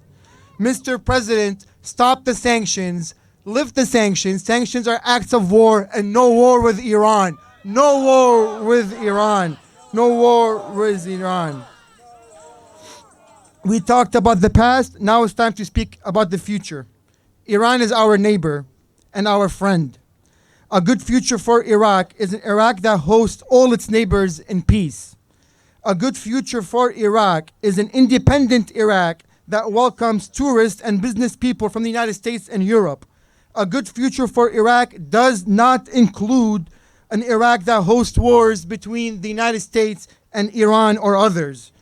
Mr. President, stop the sanctions, lift the sanctions. Sanctions are acts of war, and no war with Iran. No war with Iran. No war with Iran. We talked about the past, now it's time to speak about the future. Iran is our neighbor and our friend. A good future for Iraq is an Iraq that hosts all its neighbors in peace. A good future for Iraq is an independent Iraq that welcomes tourists and business people from the United States and Europe. A good future for Iraq does not include an Iraq that hosts wars between the United States and Iran or others.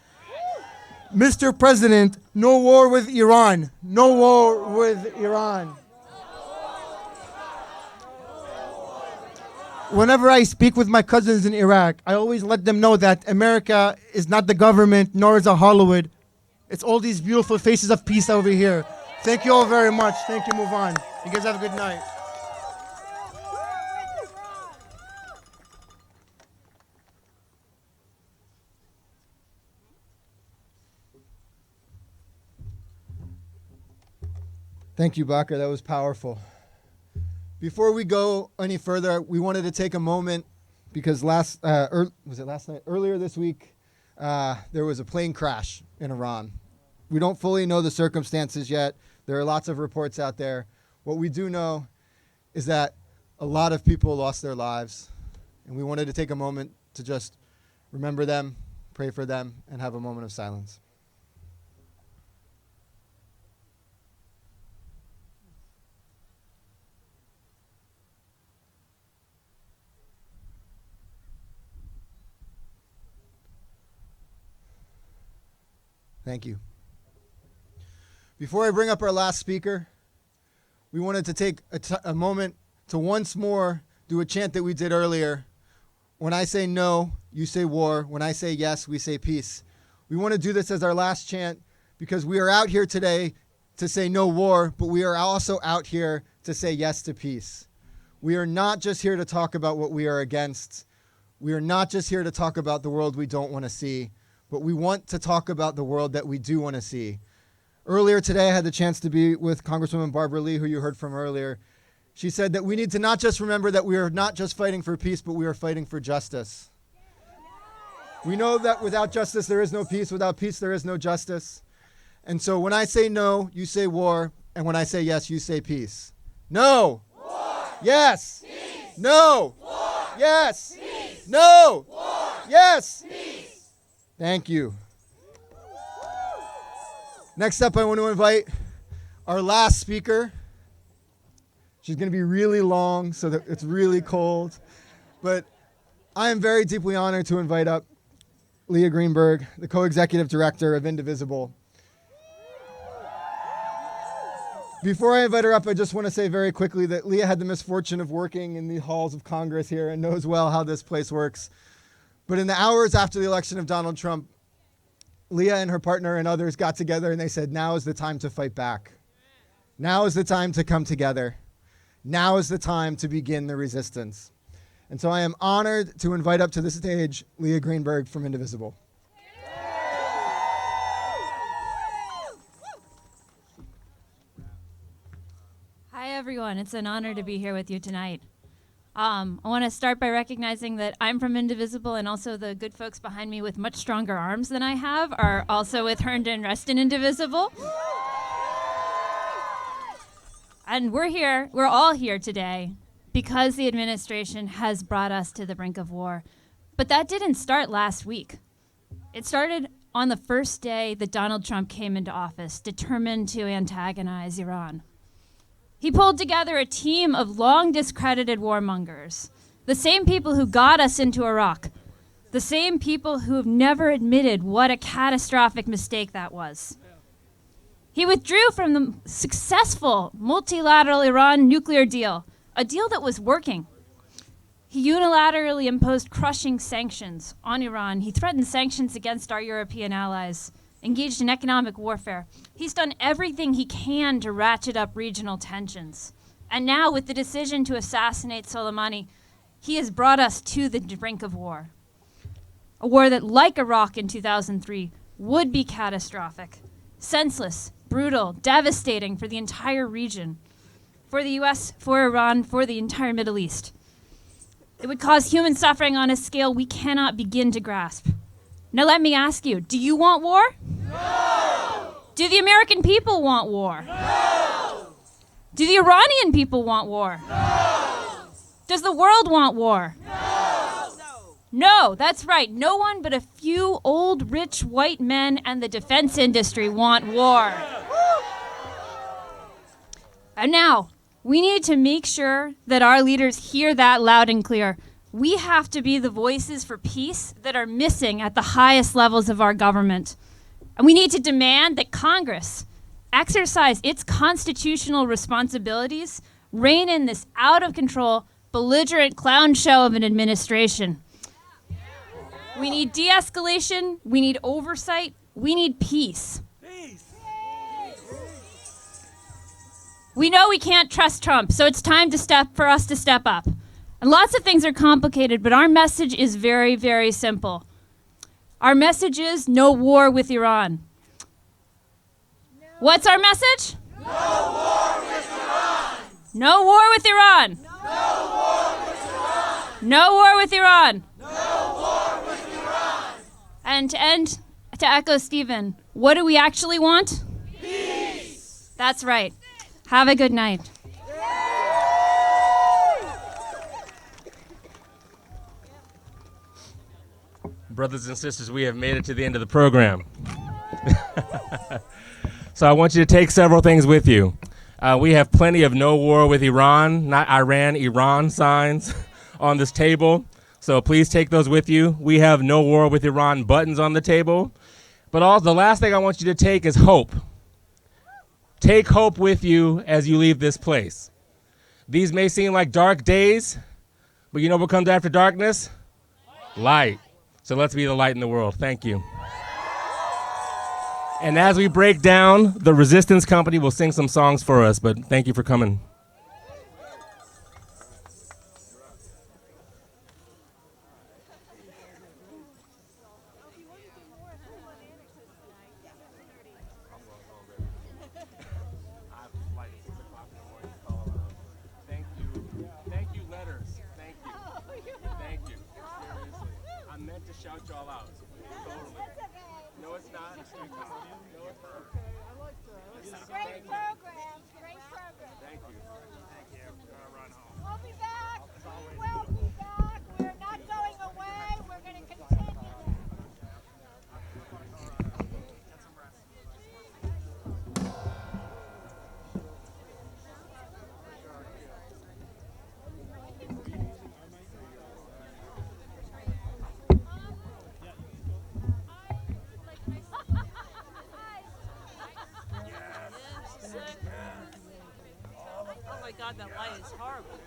Mr. President, no war with Iran. No war with Iran. Whenever I speak with my cousins in Iraq, I always let them know that America is not the government, nor is it Hollywood. It's all these beautiful faces of peace over here. Thank you all very much. Thank you. Move on. You guys have a good night. Thank you, Bakr. That was powerful. Before we go any further, we wanted to take a moment because earlier this week, there was a plane crash in Iran. We don't fully know the circumstances yet. There are lots of reports out there. What we do know is that a lot of people lost their lives, and we wanted to take a moment to just remember them, pray for them, and have a moment of silence. Thank you. Before I bring up our last speaker, we wanted to take a moment to once more do a chant that we did earlier. When I say no, you say war. When I say yes, we say peace. We want to do this as our last chant because we are out here today to say no war, but we are also out here to say yes to peace. We are not just here to talk about what we are against. We are not just here to talk about the world we don't want to see, but we want to talk about the world that we do want to see. Earlier today, I had the chance to be with Congresswoman Barbara Lee, who you heard from earlier. She said that we need to not just remember that we are not just fighting for peace, but we are fighting for justice. We know that without justice, there is no peace. Without peace, there is no justice. And so when I say no, you say war. And when I say yes, you say peace. No. War. Yes. Peace. No. War. Yes. Peace. No. War. Yes. Peace. Thank you. Next up, I want to invite our last speaker. She's going to be really long so that it's really cold. But I am very deeply honored to invite up Leah Greenberg, the co-executive director of Indivisible. Before I invite her up, I just want to say very quickly that Leah had the misfortune of working in the halls of Congress here and knows well how this place works. But in the hours after the election of Donald Trump, Leah and her partner and others got together and they said, now is the time to fight back. Now is the time to come together. Now is the time to begin the resistance. And so I am honored to invite up to the stage Leah Greenberg from Indivisible. Hi, everyone. It's an honor to be here with you tonight. I want to start by recognizing that I'm from Indivisible, and also the good folks behind me with much stronger arms than I have are also with Herndon Reston Indivisible. And we're all here today because the administration has brought us to the brink of war. But that didn't start last week. It started on the first day that Donald Trump came into office, determined to antagonize Iran. He pulled together a team of long discredited warmongers, the same people who got us into Iraq, the same people who have never admitted what a catastrophic mistake that was. He withdrew from the successful multilateral Iran nuclear deal, a deal that was working. He unilaterally imposed crushing sanctions on Iran. He threatened sanctions against our European allies, engaged in economic warfare. He's done everything he can to ratchet up regional tensions. And now, with the decision to assassinate Soleimani, he has brought us to the brink of war. A war that, like Iraq in 2003, would be catastrophic, senseless, brutal, devastating for the entire region, for the US, for Iran, for the entire Middle East. It would cause human suffering on a scale we cannot begin to grasp. Now let me ask you, do you want war? No! Do the American people want war? No! Do the Iranian people want war? No! Does the world want war? No! No, that's right. No one but a few old, rich, white men and the defense industry want war. And now, we need to make sure that our leaders hear that loud and clear. We have to be the voices for peace that are missing at the highest levels of our government. And we need to demand that Congress exercise its constitutional responsibilities, rein in this out-of-control, belligerent clown show of an administration. We need de-escalation, we need oversight, we need peace. We know we can't trust Trump, so it's time for us to step up. And lots of things are complicated, but our message is very, very simple. Our message is no war with Iran. No. What's our message? No war with Iran. No war with Iran. No war with Iran. No war with Iran. No war with Iran. And to echo Stephen, what do we actually want? Peace. That's right. Have a good night. Brothers and sisters, we have made it to the end of the program. So I want you to take several things with you. We have plenty of no war with Iran, not Iran, Iran signs on this table. So please take those with you. We have no war with Iran buttons on the table. But also the last thing I want you to take is hope. Take hope with you as you leave this place. These may seem like dark days, but you know what comes after darkness? Light. So let's be the light in the world. Thank you. And as we break down, the Resistance Company will sing some songs for us, but thank you for coming. God, that light is horrible.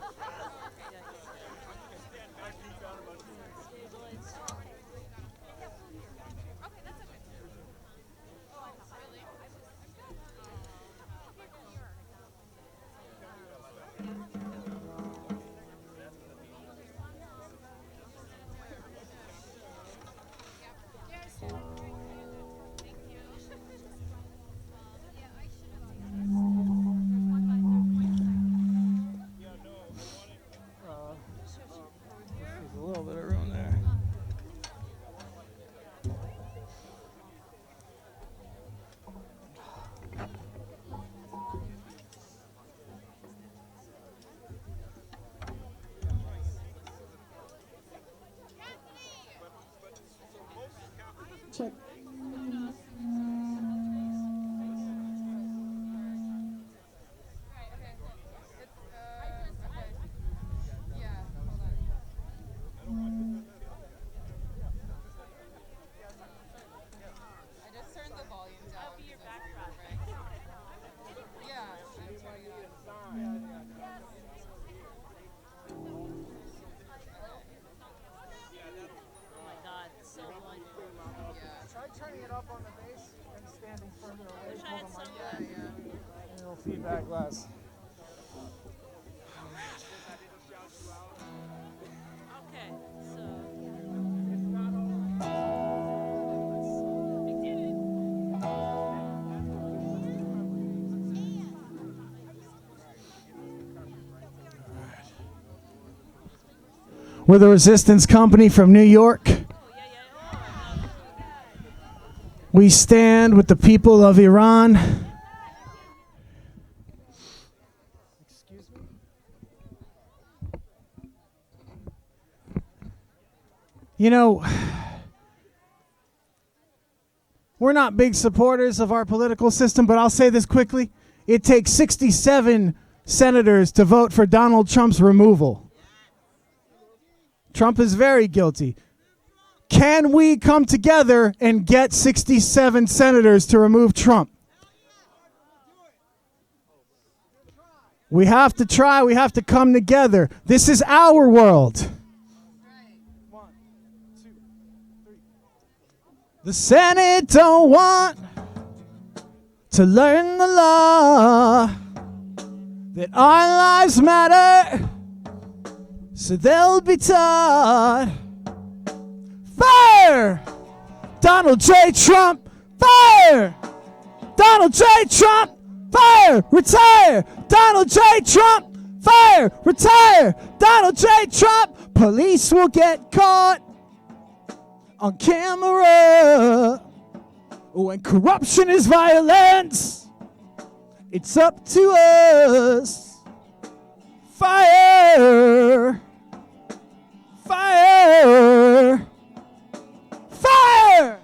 Feedback glass. We're the Resistance Company from New York. We stand with the people of Iran. Excuse me? You know, we're not big supporters of our political system, but I'll say this quickly. It takes 67 senators to vote for Donald Trump's removal. Trump is very guilty. Can we come together and get 67 senators to remove Trump? We have to try. We have to come together. This is our world. The Senate don't want to learn the law that our lives matter, so they'll be taught. Fire! Donald J. Trump! Fire! Donald J. Trump! Fire! Retire! Donald J. Trump! Fire! Retire! Donald J. Trump! Police will get caught on camera. When corruption is violence, it's up to us. Fire! Fire! Fire!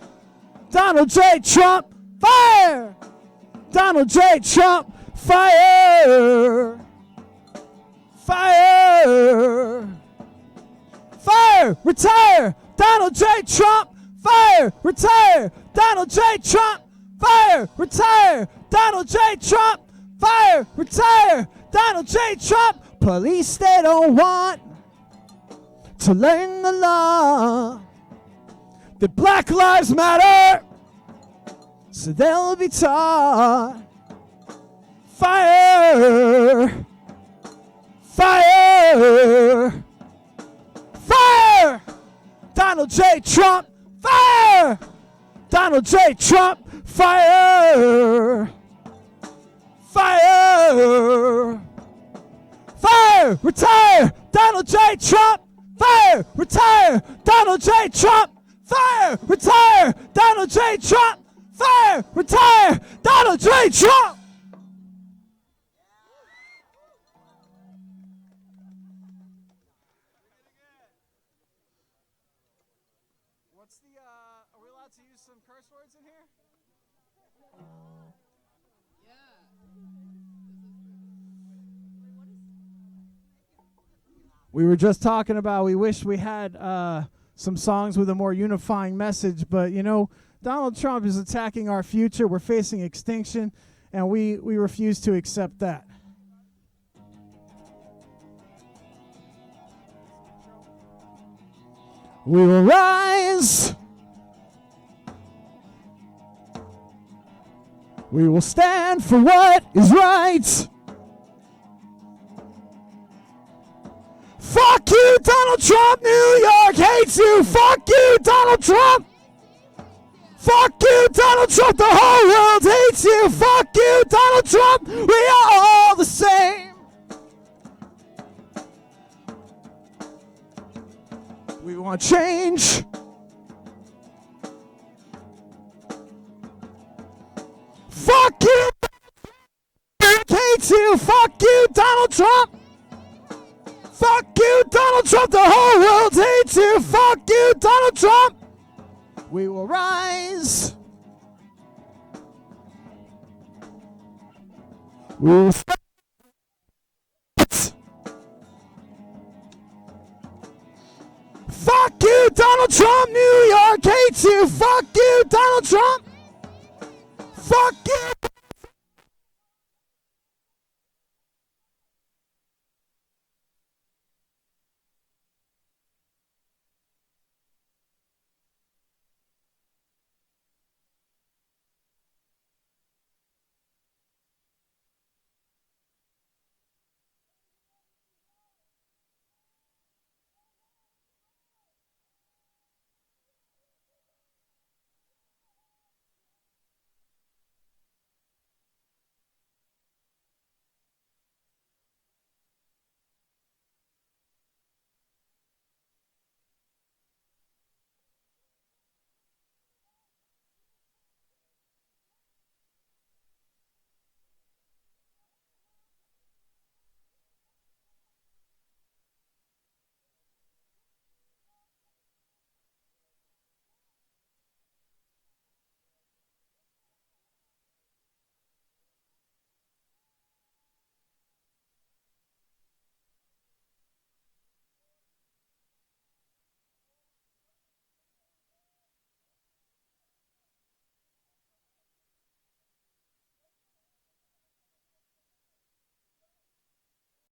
Donald J. Trump! Fire! Donald J. Trump! Fire! Fire! Fire! Retire! Donald J. Trump! Fire! Retire! Donald J. Trump! Fire! Retire! Donald J. Trump! Fire! Retire! Donald J. Trump! Police, they don't want to learn the law that Black Lives Matter, so they'll be taught. Fire! Fire! Fire! Donald J. Trump! Fire! Donald J. Trump! Fire! Fire! Fire! Retire! Donald J. Trump! Fire! Retire! Donald J. Trump! Fire! Retire! Donald J. Trump! Fire! Retire! Donald J. Trump! What's the, are we allowed to use some curse words in here? We were just talking about we wish we had some songs with a more unifying message, but you know, Donald Trump is attacking our future. We're facing extinction, and we refuse to accept that. We will rise. We will stand for what is right. Fuck you, Donald Trump. New York hates you. Fuck you, Donald Trump. Fuck you, Donald Trump. The whole world hates you. Fuck you, Donald Trump. We are all the same. We want change. Fuck you. Hates you. Fuck you, Donald Trump. Fuck you, Donald Trump. The whole world hates you. Fuck you, Donald Trump. We will rise. We will fight. Fuck you, Donald Trump. New York hates you. Fuck you, Donald Trump.